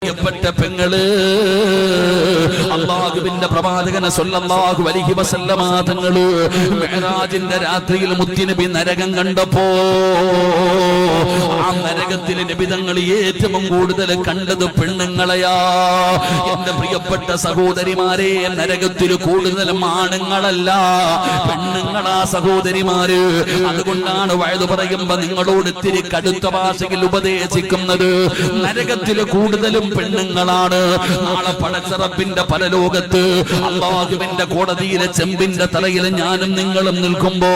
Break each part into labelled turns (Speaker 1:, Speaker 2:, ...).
Speaker 1: പ്രിയപ്പെട്ട പെങ്ങള്, അല്ലാഹുവിന്റെ പ്രവാചകൻ സ്വല്ലല്ലാഹു അലൈഹി വസല്ലമ തങ്ങള് മിഅ്റാജിന്റെ രാത്രിയിൽ മുത്തുനബി നരകം കണ്ടപ്പോ ആ നരകത്തിലെ നബി തങ്ങൾ ഏറ്റവും കൂടുതൽ കണ്ടത് പെണ്ണുങ്ങളെയാ. എന്റെ പ്രിയപ്പെട്ട സഹോദരിമാരെ, നരകത്തിൽ കൂടുതലും ആണുങ്ങളല്ല, പെണ്ണുങ്ങളാ സഹോദരിമാര്. അതുകൊണ്ടാണ് വയത് പറയുമ്പോ നിങ്ങളോട് ഇത്തിരി കടുത്ത ഭാഷയിൽ ഉപദേശിക്കുന്നത്. നരകത്തിൽ കൂടുതലും പെണ്ണുങ്ങളാണ്. നാളെ പടച്ചറപ്പിന്റെ പരലോകത്ത് അല്ലാഹുവിന്റെ കോടതിയിലെ ചെമ്പിന്റെ തലയിൽ ഞാനും നിങ്ങളും നിൽക്കുമ്പോ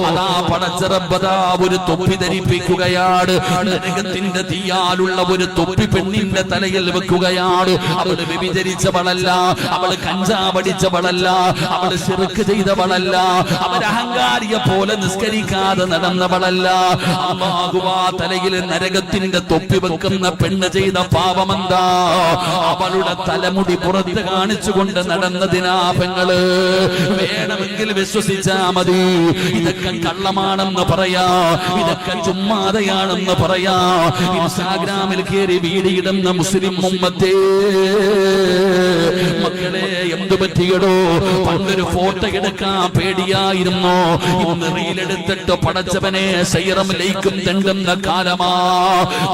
Speaker 1: അതാ പടച്ചറപ്പതാ ഒരു തൊപ്പി ധരിപ്പിക്കുകയാണ്. നരകത്തിന്റെ തീയാലുള്ള ഒരു തൊപ്പി പെണ്ണിന്റെ തലയിൽ വെക്കുകയാണ്. അവള് വ്യഭിചരിച്ചവളല്ല, അവള് കഞ്ചാവടിച്ചവളല്ല, അവള് ശിർക്ക് ചെയ്തവളല്ല, അവൾ അഹങ്കാരിയെ പോലെ നിസ്കരിക്കാതെ നടന്നവളല്ല. അല്ലാഹുവാ തലയിൽ നരകത്തിന്റെ തൊപ്പി വെക്കുന്ന പെണ്ണ് ചെയ്ത പാപമെന്താ? അവളുടെ തലമുടി പുറത്ത് കാണിച്ചുകൊണ്ട് നടന്നതിനാ പെങ്ങള്. വേണമെങ്കിൽ വിശ്വസിച്ചാ മതി, ഇതൊക്കെ കള്ളമാണെന്ന് പറയാ, ഇതൊക്കെ ചുമ്മാതെയാണെന്ന് പറയാ. ഇൻസ്റ്റാഗ്രാമിൽ കയറി വീഡിയിടുന്ന മുസ്ലിം ഉമ്മത്തേ, മക്കളെ എന്തു പറ്റിയടോ? പണ്ടൊരു ഫോട്ടോ എടുക്കാൻ പേടിയായിരുന്നു, ഇന്ന് റീലെടുത്തിട്ട് പടച്ചവനെ സൈറം ലൈക്കും തെണ്ടുന്ന കാലമാ.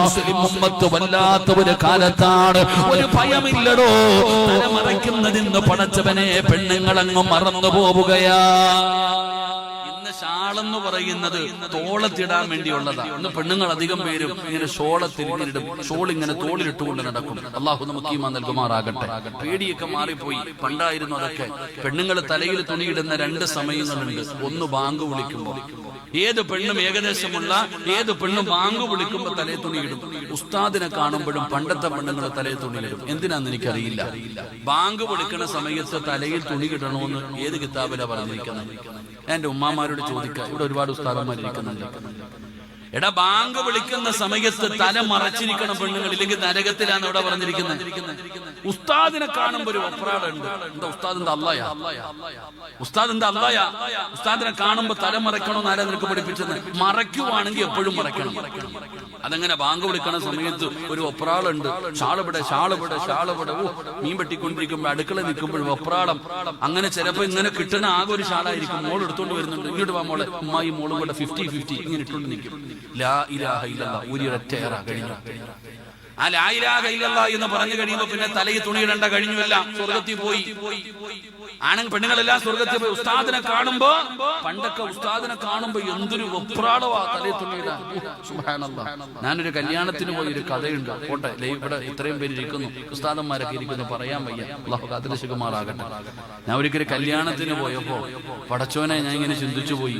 Speaker 1: മുസ്ലിം ഉമ്മത്ത് വല്ലാത്ത ഒരു കാലത്താണ്. ഒരു ഭയമില്ലടോ, തലമറയ്ക്കുന്നതിന്ന് പടച്ചവനെ പെണ്ണുങ്ങളങ്ങ് മറന്നു പോവുകയാ. ഷാളെന്ന് പറയുന്നത് തോളത്തിടാൻ വേണ്ടിയുള്ളതാണ്. ഇന്ന് പെണ്ണുങ്ങൾ അധികം പേരും ഇങ്ങനെ ഷോളത്തിരിടും, ഷോൾ ഇങ്ങനെ തോളിലിട്ടുകൊണ്ട് നടക്കും. അള്ളാഹു നമുക്ക് ഈമാൻ നൽകുമാറാകട്ടെ. പേടിയൊക്കെ മാറിപ്പോയി. പണ്ടായിരുന്നു അതൊക്കെ. പെണ്ണുങ്ങൾ തലയിൽ തുണിയിടുന്ന രണ്ട് സമയങ്ങളുണ്ട്. ഒന്ന് ബാങ്ക് വിളിക്കുമ്പോൾ, ഏത് പെണ്ണും ഏകദേശമുള്ള ഏത് പെണ്ണും ബാങ്ക് വിളിക്കുമ്പോൾ തലയിൽ തുണിയിടും. ഉസ്താദിനെ കാണുമ്പോഴും പണ്ടത്തെ പെണ്ണുങ്ങൾ തലയിൽ തുണിയിടും. എന്തിനാന്ന് എനിക്കറിയില്ല. ബാങ്ക് വിളിക്കുന്ന സമയത്ത് തലയിൽ തുണിയിടണമെന്ന് ഏത് കിതാബിലാ പറഞ്ഞിരിക്കുന്നത്? എന്റെ ഉമ്മാമാരോട് ചോദിക്കുക. ഇവിടെ ഒരുപാട് ഉസ്താദന്മാരിരിക്കുന്നുണ്ട്. എടാ, ബാങ്ക് വിളിക്കുന്ന സമയത്ത് തല മറച്ചിരിക്കണം പെണ്ണുങ്ങൾ, ഇല്ലെങ്കിൽ നരകത്തിലാണ് ഇവിടെ പറഞ്ഞിരിക്കുന്നത്. ഉസ്താദിനെ കാണുമ്പോ ഒരു ഒപ്രാടുണ്ട്. എന്താ ഉസ്താദ് എന്താ അല്ലായാ? ഉസ്താദ് എന്താ അല്ലായാ? ഉസ്താദിനെ കാണുമ്പോ തല മറയ്ക്കണമെന്ന് ആരാ നിനക്ക് പഠിപ്പിച്ചത്? മറയ്ക്കുവാണെങ്കിൽ എപ്പോഴും മറയ്ക്കണം. അതങ്ങനെ ബാങ്ക് വിളിക്കണ സമയത്ത് ഒരു ഒപ്രാളുണ്ട്. ഷാളിവിടെ ഷാളിവിടെ ഷാളിവിടെ. മീൻ വെട്ടിക്കൊണ്ടിരിക്കുമ്പോ അടുക്കള നിൽക്കുമ്പോഴും ഒപ്രാളം. അങ്ങനെ ചിലപ്പോ ഇങ്ങനെ കിട്ടുന്ന ആകെ ഒരു ഷാളായിരിക്കും. മോൾ എടുത്തോണ്ട് വരുന്നുണ്ട്. ഇങ്ങോട്ട് വാ മോളെ. ഉമ്മായി മോളും കൂടെ 50-50 ഇങ്ങനെ ഇട്ടുകൊണ്ട് നിൽക്കും. ലാ ഇലാഹ ഇല്ലല്ലാഹ് ഒരൊറ്റ കഴിഞ്ഞു. ആ ലാ ഇലാഹ ഇല്ലല്ലാഹ് എന്ന് പറഞ്ഞു കഴിയുമ്പോ പിന്നെ തലയിൽ തുണിയിടേണ്ട, കഴിഞ്ഞുവല്ല, സ്വർഗത്തിൽ പോയി. പെണ്ണുങ്ങളെല്ലാം സ്വർഗത്തിൽ പോയി. ഉസ്താദിനെ കാണുമ്പോ, പണ്ടൊക്കെ ഉസ്താദിനെ കാണുമ്പോ എന്തൊരു വെപ്രാളവാ തലയിൽ തുണിയിടാൻ. സുബ്ഹാനല്ലാഹ്. ഞാനൊരു കല്യാണത്തിന് പോയി, ഒരു കഥയുണ്ട്. പോട്ടെ, ഇവിടെ ഇത്രയും പേര് ഇരിക്കുന്നു, ഉസ്താദന്മാരൊക്കെ ഇരിക്കുന്നു, പറയാൻ വയ്യ. അല്ലാഹു കാത്തിരശുമാറാകട്ടെ. ഞാൻ ഒരിക്കലും കല്യാണത്തിന് പോയപ്പോ പടച്ചോനെ ഞാൻ ഇങ്ങനെ ചിന്തിച്ചു പോയി.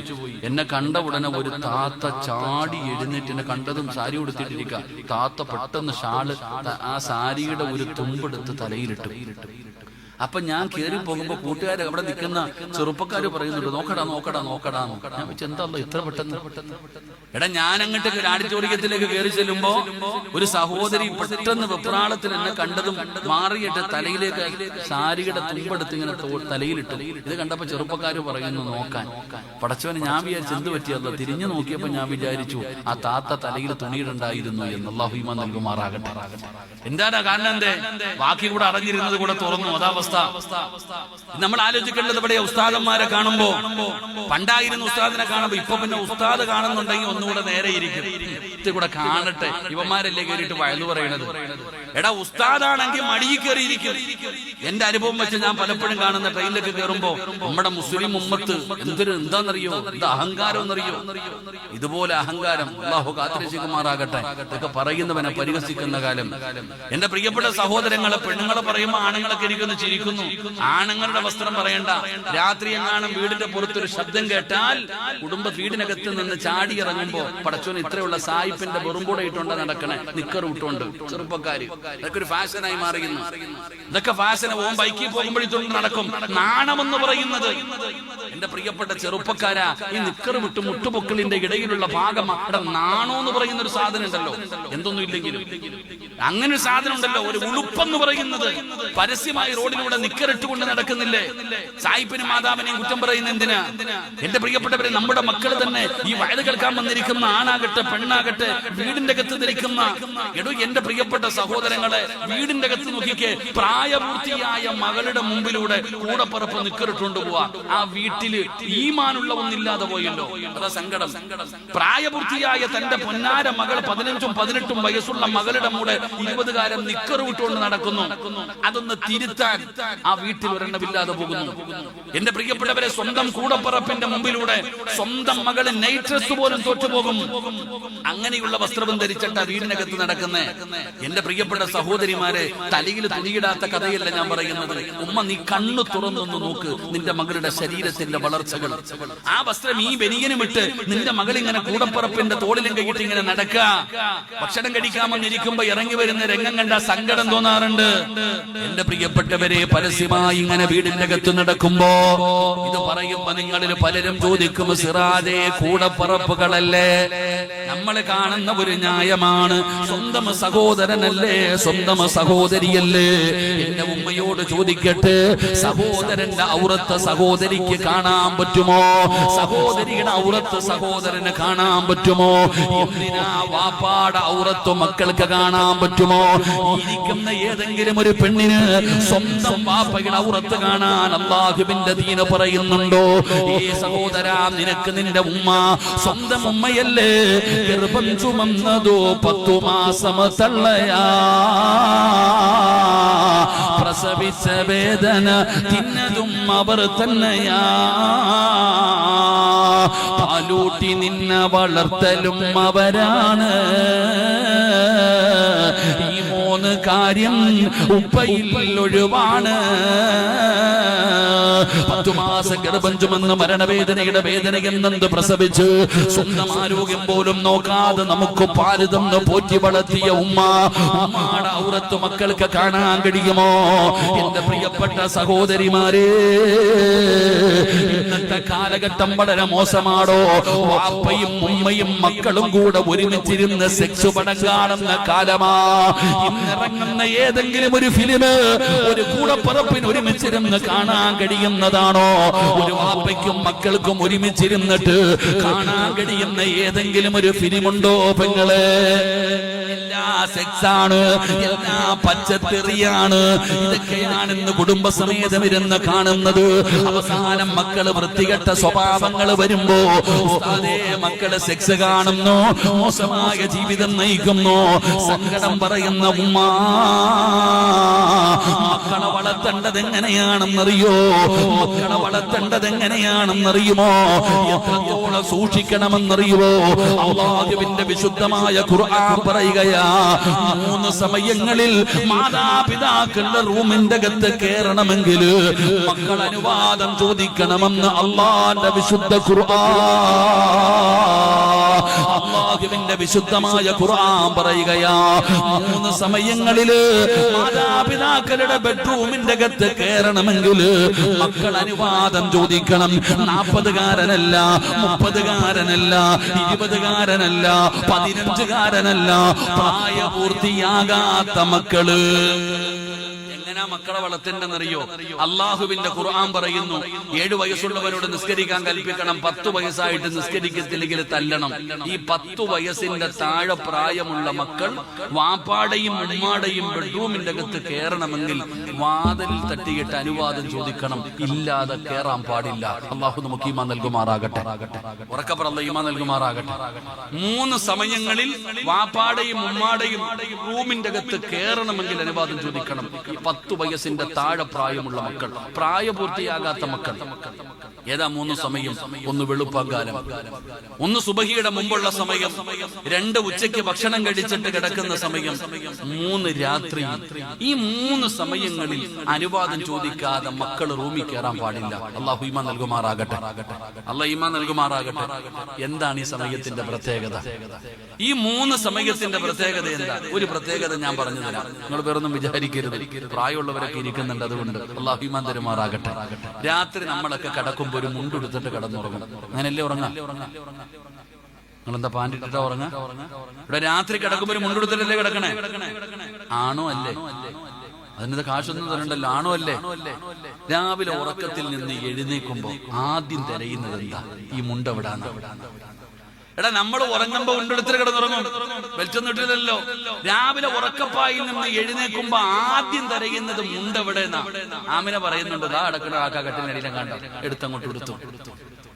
Speaker 1: എന്നെ കണ്ട ഉടനെ ഒരു താത്ത ചാടി എഴുന്നേറ്റ്, എന്നെ കണ്ടതും സാരി ഉടുത്തിട്ടിരിക്കുക. താത്ത പെട്ടെന്ന് ഷാള് ആ സാരിയുടെ ഒരു തുമ്പെടുത്ത് തലയിലിട്ടു. അപ്പൊ ഞാൻ കയറി പോകുമ്പോ കൂട്ടുകാരെ അവിടെ നിൽക്കുന്ന ചെറുപ്പക്കാര് പറയുന്നുണ്ട്, നോക്കടാ നോക്കടാ നോക്കടാ. ഞാൻ വെച്ച് എന്താ ഇത്ര പെട്ടെന്ന്? എടാ, ഞാൻ അങ്ങോട്ട് ഒരു ആഡിറ്റോറിയത്തിലേക്ക് കയറി ചെല്ലുമ്പോ ഒരു സഹോദരി പെട്ടെന്ന് വെപ്രാളത്തിൽ എന്നെ കണ്ടതും മാറിയിട്ട് തലയിലേക്ക് സാരിയുടെ തുമ്പെടുത്ത് ഇങ്ങനെ തലയിലിട്ടു. ഇത് കണ്ടപ്പോ ചെറുപ്പക്കാര് പറയുന്നു നോക്കാൻ. പടച്ചവന് ഞാൻ വിചാരിച്ചു എന്ത് പറ്റിയല്ലോ. തിരിഞ്ഞു നോക്കിയപ്പോ ഞാൻ വിചാരിച്ചു ആ താത്ത തലയിൽ തുണിയിടുണ്ടായിരുന്നു എന്ന്. അല്ലാഹു ഈമാൻ നൽകുമാറാകട്ടെ. എന്താണ് കാരണം? എന്തേ? ബാക്കി കൂടെ അറിഞ്ഞിരുന്നത് കൂടെ തുറന്നു. അതാവസ്ഥ. നമ്മൾ ആലോചിക്കേണ്ടത് ഇവിടെ ഉസ്താദന്മാരെ കാണുമ്പോ, പണ്ടായിരുന്നു ഉസ്താദിനെ കാണുമ്പോ, ഇപ്പൊ പിന്നെ ഉസ്താദ് കാണുന്നുണ്ടെങ്കിൽ ഒന്നുകൂടെ നേരെ ഇരിക്കും. കൂടെ കാണട്ടെ, ഇവന്മാരല്ലേ കയറിയിട്ട് വയലു പറയണത്. എടാ, ഉസ്താദാണെങ്കിൽ മടിയിൽ കയറിയിരിക്കും. എന്റെ അനുഭവം വെച്ച് ഞാൻ പലപ്പോഴും കാണുന്ന ട്രെയിനിലൊക്കെ കയറുമ്പോ നമ്മുടെ മുസ്ലിം ഉമ്മത്ത് എന്താണെന്നറിയോ, എന്ത് അഹങ്കാരം എന്നറിയോ? ഇതുപോലെ അഹങ്കാരം അല്ലാഹു കാത്തിരക്ഷിക്കുമാറാകട്ടെ. ഇതൊക്കെ പറയുന്നവനെ പരിഹസിക്കുന്ന കാലം. എന്റെ പ്രിയപ്പെട്ട സഹോദരങ്ങളെ, പെണ്ണുങ്ങളെ പറയുമ്പോ ആണുങ്ങളൊക്കെ ഇരിക്കുന്നു, ചിരിക്കുന്നു. ആണുങ്ങളുടെ വസ്ത്രം പറയണ്ട. രാത്രി എങ്ങാനും വീടിന്റെ പുറത്തൊരു ശബ്ദം കേട്ടാൽ കുടുംബ വീടിനകത്ത് നിന്ന് ചാടി ഇറങ്ങുമ്പോ പടച്ചോന് ഇത്രയുള്ള സായിപ്പിന്റെ വെറുമ്പോടെ ഇട്ടുണ്ട നടക്കണേ, നിക്കർ ഇട്ടുകൊണ്ട് ചെറുപ്പക്കാര്. ഇതൊക്കെ ഒരു ഫാഷനായി മാറിയുന്നു. ഇതൊക്കെ ഫാഷന്. ഓൻ ബൈക്കിൽ പോകുമ്പോഴിട്ടുണ്ട് നടക്കും. നാണമെന്ന് പറയുന്നത്, എന്റെ പ്രിയപ്പെട്ട ചെറുപ്പക്കാരാ, ഈ നിക്കർ വിട്ട് മുട്ടുപൊക്കളിന്റെ ഇടയിലുള്ള ഭാഗം നാണോ എന്ന് പറയുന്ന ഒരു സാധനം ഉണ്ടല്ലോ. എന്തൊന്നും ഇല്ലെങ്കിലും അങ്ങനെ ഒരു സാധനം ഉണ്ടല്ലോ, ഒരു ഉളുപ്പെന്ന് പറയുന്നത്. പരസ്യമായി റോഡിലൂടെ നിക്കറിട്ടുകൊണ്ട് നടക്കുന്നില്ലേ? സായിപ്പിനും മാതാവിനെയും കുറ്റം പറയുന്ന എന്തിനാ? എന്റെ പ്രിയപ്പെട്ടവരെ, നമ്മുടെ മക്കൾ തന്നെ ഈ വയത് കേൾക്കാൻ വന്നിരിക്കുന്ന ആണാകട്ടെ പെണ്ണാകട്ടെ വീടിന്റെ അകത്ത് ധരിക്കുന്ന എന്റെ പ്രിയപ്പെട്ട സഹോദരങ്ങളെ, വീടിന്റെ അകത്ത് നോക്കിക്കേ, പ്രായപൂർത്തിയായ മകളുടെ മുമ്പിലൂടെ കൂടപ്പറപ്പ് നിക്കറിട്ടുകൊണ്ട് പോവാ. ആ വീട്ടില് ഈമാനുള്ള ഒന്നില്ലാതെ പോയല്ലോ, അതാ സങ്കടം. പ്രായപൂർത്തിയായ തന്റെ പൊന്നാര മകൾ 15ഉം 18ഉം വയസ്സുള്ള മകളുടെ കൂടെ 20കാരൻ നിക്കറ് വിട്ടുകൊണ്ട് നടക്കുന്നു. അതൊന്ന് തിരുത്താൻ ആ വീട്ടിൽ ഒരെണ്ണമില്ലാതെ പോകുന്നു. എന്റെ പ്രിയപ്പെട്ടവരെ, സ്വന്തം കൂടപ്പറപ്പിന്റെ മുമ്പിലൂടെ സ്വന്തം മകളെ നൈറ്റ് ഡ്രസ് പോലും തോറ്റുപോകും. അങ്ങനെയുള്ള വസ്ത്രം ധരിച്ചിട്ട് വീടിനകത്ത് നടക്കുന്നേ. എന്റെ പ്രിയപ്പെട്ട സഹോദരിമാരെ, തലയിൽ തുണിയിടാത്ത കഥയല്ല ഞാൻ പറയുന്നത്. ഉമ്മ, നീ കണ്ണു തുറന്നൊന്ന് നോക്ക് നിന്റെ മകളുടെ ശരീരത്തിന്റെ വളർച്ചകൾ. ആ വസ്ത്രം ഈ ബനിയനും ഇട്ട് നിന്റെ മകൾ ഇങ്ങനെ കൂടപ്പറപ്പിന്റെ തോളിലും കൈയിട്ട് ഇങ്ങനെ നടക്കുക. ഭക്ഷണം കഴിക്കാമെന്നിരിക്കുമ്പോ ഇറങ്ങി വരുന്ന രംഗം കണ്ട സങ്കടം തോന്നാറുണ്ട്. എന്റെ പ്രിയപ്പെട്ടവരെ, പരസ്യമായി ഇങ്ങനെ വീടിന്റെ അകത്ത് നടക്കുമ്പോ ഇത് പറയുമ്പോ നിങ്ങളിൽ പലരും ചോദിക്കും, സിറാജേ, കൂടപ്പറപ്പുകളല്ലേ? നമ്മൾ കാണുന്ന ഒരു ന്യായമാണ്. സ്വന്തം സഹോദരനല്ലേ, സ്വന്തം സഹോദരിയല്ലേ? എന്റെ ഉമ്മയോട് ചോദിക്കട്ടെ, സഹോദരന്റെ ഔറത്ത് സഹോദരിക്ക് കാണാൻ പറ്റുമോ? സഹോദരിയുടെ ഔറത്ത് സഹോദരന് കാണാൻ പറ്റുമോ? എന്തിനാ വാപ്പാടെ ഔറത്ത് മക്കൾക്ക് കാണാൻ പറ്റുമോ? ഇരിക്കുന്ന ഏതെങ്കിലും ഒരു പെണ്ണിന് സ്വന്തം വാപ്പയുടെ ഔറത്ത് കാണാൻ അല്ലാഹുവിന്റെ ദീൻ പറയുന്നുണ്ടോ? ഈ സഹോദരാ, നിനക്ക് നിന്റെ ഉമ്മ സ്വന്തം ഉമ്മയല്ലേ? ഗർഭം ചുമന്നതോ 10 മാസം തള്ളയാ, പ്രസവിച്ച വേദന തിന്നതും അവർ തന്നെയാ, പാലൂട്ടി നിന്നെ വളർത്തലും അവരാണ്. ഈ 3 കാര്യം ഉപ്പയിൽ ഒഴിവാണ്. 10 മാസം ഗർഭം ചുമന്ന് മരണവേദനയുടെ വേദനയെന്നത് പ്രസവിച്ച് സ്വന്തം ആരോഗ്യം പോലും നോക്കാതെ നമുക്ക് പാല് തന്ന് പോറ്റി വളർത്തിയ ഉമ്മയുടെ ഔറത്ത് മക്കൾക്ക് കാണാൻ കഴിയുമോ? എന്റെ പ്രിയപ്പെട്ട സഹോദരിമാരെ, ഇന്നത്തെ കാലഘട്ടം വളരെ മോശമാണോ? വാപ്പയും ഉമ്മയും മക്കളും കൂടെ ഒരുമിച്ചിരുന്ന് സെക്സ് പടം കാണുന്ന കാലമാ. ഇന്നിറങ്ങുന്ന ഏതെങ്കിലും ഒരു ഫിലിം ഒരു കൂടപ്പറപ്പിന് ഒരുമിച്ചിരുന്ന് കാണാൻ കഴിയുന്നതാണോ? ഒരു വാപ്പയ്ക്കും മക്കൾക്കും ഒരുമിച്ചിരുന്നിട്ട് കാണാൻ കഴിയുന്ന ഏതെങ്കിലും ഒരു ഫിലിമുണ്ടോ പെങ്ങളെ? എല്ലാ സെക്സാണ്, എല്ലാ പച്ചത്തെറിയാണ്. ഇതൊക്കെയാണ് ഇന്ന് കുടുംബസമേതം ഇരുന്ന് കാണുന്നത്. അവസാനം മക്കള് വൃത്തികെട്ട സ്വഭാവങ്ങൾ വരുമ്പോ ഉസ്താദേ, മക്കള് സെക്സ് കാണുന്നു, മോശമായ ജീവിതം നയിക്കുന്നു. സങ്കടം പറയുന്ന ഉമ്മ, മക്കളെ വളർത്തേണ്ടത് എങ്ങനെയാണെന്നറിയോ? മക്കളെ വളർത്തേണ്ടത് എങ്ങനെയാണെന്നറിയുമോ? എത്രത്തോളം സൂക്ഷിക്കണമെന്നറിയുമോ? അല്ലാഹുവിന്റെ വിശുദ്ധമായ ഖുർആൻ പറയുകയാ, 3 സമയങ്ങളിൽ മാതാപിതാക്കളുടെ റൂമിന്റെ അകത്ത് കയറണമെങ്കിൽ മക്കൾ അനുവാദം ചോദിക്കണമെന്ന് അല്ലാഹുവിന്റെ വിശുദ്ധ ഖുർആൻ. അല്ലാഹുവിന്റെ വിശുദ്ധമായ ഖുർആൻ പറയുകയാ, 3 സമയങ്ങളിൽ മാതാപിതാക്കളുടെ ബെഡ്റൂമിന്റെ അകത്ത് കയറണമെങ്കിൽ മക്കൾ അനുവാദം ചോദിക്കണം. 40കാരനല്ല, 30കാരനല്ല, 20കാരനല്ല, 15കാരനല്ല, പ്രായപൂർത്തിയാകാത്ത മക്കള്. എങ്ങനാ മക്കളെ വളർത്തേണ്ടെന്നറിയോ? അള്ളാഹുവിന്റെ ഖുർആൻ പറയുന്നു, 7 വയസ്സുള്ളവരോട് നിസ്കരിക്കാൻ കൽപ്പിക്കണം. 10 വയസ്സായിട്ട് നിസ്കരിക്കത്തില്ലെങ്കിൽ തല്ലണം. ഈ 10 വയസ്സിന്റെ താഴെ പ്രായമുള്ള മക്കൾ വാപ്പാടെയും ഉമ്മാടെയും ബെഡ്റൂമിന്റെ അകത്ത് കയറണമെങ്കിൽ വാതിലിൽ തട്ടിയിട്ട് അനുവാദം ചോദിക്കണം. ഇല്ലാതെ കയറാൻ പാടില്ല. അള്ളാഹു നമുക്ക് ഈമാൻ നൽകുമാറാകട്ടെ. ഉറക്കപ്പറല്ല ഈമാൻ നൽകുമാറാകട്ടെ. 3 സമയങ്ങളിൽ വാപ്പാടെയും ഉമ്മാടെയും റൂമിന്റെ അകത്ത് കയറണമെങ്കിൽ അനുവാദം ചോദിക്കണം. 10 വയസ്സിന്റെ താഴെ പ്രായമുള്ള മക്കൾ, പ്രായപൂർത്തിയാകാത്ത മക്കൾ. ഏതാ 3 സമയം? 1 വെളുപ്പകാലം, 1 സുബഹിയുടെ മുമ്പുള്ള സമയം, 2 ഉച്ചയ്ക്ക് ഭക്ഷണം കഴിച്ചിട്ട് കിടക്കുന്ന സമയം, 3 രാത്രി. ഈ 3 സമയങ്ങളിൽ അനുവാദം ചോദിക്കാതെ മക്കൾ റൂമിൽ കയറാൻ പാടില്ല. അള്ളാഹു ഈമാൻ നൽകുമാറാകട്ടെ. അള്ളാഹു ഈമാൻ നൽകുമാറാകട്ടെ. എന്താണ് ഈ സമയത്തിന്റെ പ്രത്യേകത? ഈ 3 സമയത്തിന്റെ പ്രത്യേകത എന്താ? ഒരു പ്രത്യേകത ഞാൻ പറഞ്ഞു തരാം, നിങ്ങൾ വേറൊന്നും വിചാരിക്കരുത്. പ്രായമുള്ളവരൊക്കെ ഇരിക്കുന്നുണ്ട്, അതുകൊണ്ട് അള്ളാഹു ഈമാൻ തരുമാറാകട്ടെ. രാത്രി നമ്മളൊക്കെ കിടക്കുമ്പോൾ ഒരു മുണ്ടെടുത്തിട്ട് കിടന്നുറങ്ങും. അങ്ങനെയല്ലേ ഉറങ്ങാം? നിങ്ങളെന്താ പാൻറ്റിട്ടാ ഉറങ്ങാ? ഇവിടെ രാത്രി കിടക്കുമ്പോൾ ഒരു മുണ്ടെടുത്തിട്ടല്ലേ കിടക്കണേ? ആണോ അല്ലേ? അതിന്റെ കാശൊന്നും തരണ്ടല്ലോ, ആണോ അല്ലേ? രാവിലെ ഉറക്കത്തിൽ നിന്ന് എഴുന്നേക്കുമ്പോ ആദ്യം തിരയുന്നത് എന്താ? ഈ മുണ്ടെവിടാണ്. എടാ, നമ്മൾ ഉറങ്ങുമ്പോ ഉണ്ടെടുത്തിൽ കിടന്നുറങ്ങും, വെളിച്ചൊന്നും ഇട്ടില്ലല്ലോ. രാവിലെ ഉറക്കപ്പായിൽ നിന്ന് എഴുന്നേക്കുമ്പോ ആദ്യം തിരയുന്നത് മുണ്ടെവിടെ? ആമിന പറയുന്നുണ്ട്, ദാ അടക്കണ ആക്കാ കട്ടിനടിയിലും കണ്ട എടുത്തങ്ങോട്ട് എടുത്തു.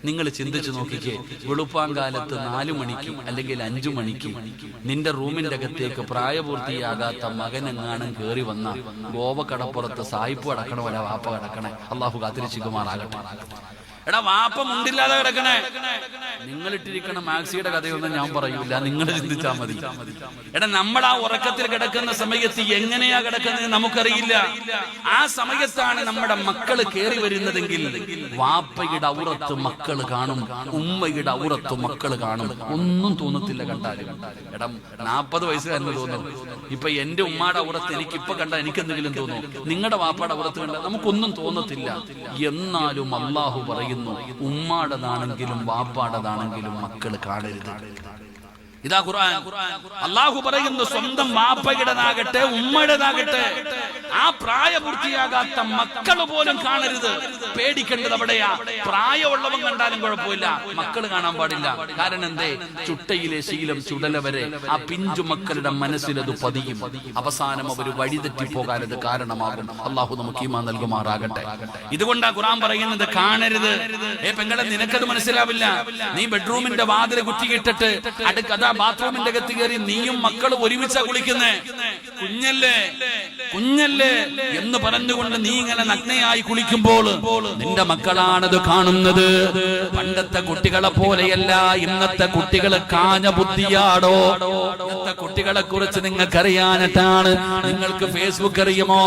Speaker 1: നിങ്ങൾ ചിന്തിച്ചു നോക്കിക്കേ, വെളുപ്പാങ്കാലത്ത് 4 മണിക്ക് അല്ലെങ്കിൽ 5 മണിക്ക് നിന്റെ റൂമിന്റെ അകത്തേക്ക് പ്രായപൂർത്തിയാകാത്ത മകനെങ്ങാനും കയറി വന്ന ഗോവക്കടപ്പുറത്ത് സായിപ്പ് അടക്കണമല്ല വാപ്പ കിടക്കണേ, അള്ളാഹു കാത്തിരിച്ചുകുമാറാകട്ടെ. എടാ, വാപ്പ മുണ്ടില്ലാതെ കിടക്കണേ. നിങ്ങൾ ഇട്ടിരിക്കണ മാക്സിയുടെ കഥയൊന്നും ഞാൻ പറയൂല, നിങ്ങൾ ചിന്തിച്ചാ മതി. എടാ, നമ്മൾ ആ ഉറക്കത്തിൽ കിടക്കുന്ന സമയത്ത് എങ്ങനെയാ കിടക്കുന്നത് നമുക്കറിയില്ല. ആ സമയത്താണ് നമ്മുടെ മക്കള് കയറി വരുന്നതെങ്കിൽ വാപ്പയുടെ ഔറത്ത് മക്കള് കാണും, ഉമ്മയുടെ ഔറത്ത് മക്കള് കാണും. ഒന്നും തോന്നത്തില്ല കണ്ടാലും. എടാ, 40 വയസ്സുകാരന് തോന്നും. ഇപ്പൊ എന്റെ ഉമ്മാടെ ഔറത്ത് എനിക്കിപ്പൊ കണ്ടാൽ എനിക്കെന്തെങ്കിലും തോന്നും? നിങ്ങളുടെ വാപ്പയുടെ ഔറത്ത് കണ്ടാൽ നമുക്കൊന്നും തോന്നത്തില്ല. എന്നാലും അള്ളാഹു പറയും, ഉമ്മാടേതാണെങ്കിലും വാപ്പാടേതാണെങ്കിലും മക്കൾ കാണരുത്. ഇതാ ഖുർആൻ. അല്ലാഹു പറയുന്നു, സ്വന്തം വാപ്പയുടേതാകട്ടെ ഉമ്മയുടേതാകട്ടെ ആ പ്രായപൂർത്തിയാകാത്ത മക്കൾ പോലും കാണരുത്. പേടിക്കേണ്ടത് അവിടെയാ. പ്രായമുള്ളവൻ കണ്ടാലും കുഴപ്പമില്ല, മക്കൾ കാണാൻ പാടില്ല. കാരണം എന്തേ? ചുട്ടയിലെ ശീലം ചുടലവരെ ആ പിഞ്ചു മക്കളുടെ മനസ്സിലത് പതിയും. അവസാനം അവർ വഴിതെറ്റിപ്പോകാൻ അത് കാരണമാകും. അള്ളാഹു നമുക്ക് ഈമാൻ നൽകുമാറാകട്ടെ. ഇതുകൊണ്ടാ ഖുർആൻ പറയുന്നത് കാണരുത്. പെങ്ങളെ, നിനക്കത് മനസ്സിലാവില്ല. നീ ബെഡ്റൂമിന്റെ വാതില് കുറ്റിയിട്ടിട്ട് അടുക്കതാ ബാത്റൂമിന്റെ അകത്ത് കയറി നീയും മക്കളും ഒരുമിച്ചാ കുളിക്കുന്നേ. കുഞ്ഞല്ലേ എന്ന് പറഞ്ഞുകൊണ്ട് നീ ഇങ്ങനെ നഗ്നയായി കുളിക്കുമ്പോൾ നിന്റെ മക്കളാണത് കാണുന്നത്. പണ്ടത്തെ കുട്ടികളെ പോലെയല്ല ഇന്നത്തെ കുട്ടികൾ. കാഞ്ഞ ബുദ്ധിയാടോ? ഇന്നത്തെ കുട്ടികളെ കുറിച്ച് നിങ്ങൾക്കറിയാനിട്ടാണ്. നിങ്ങൾക്ക് ഫേസ്ബുക്ക് അറിയുമോ?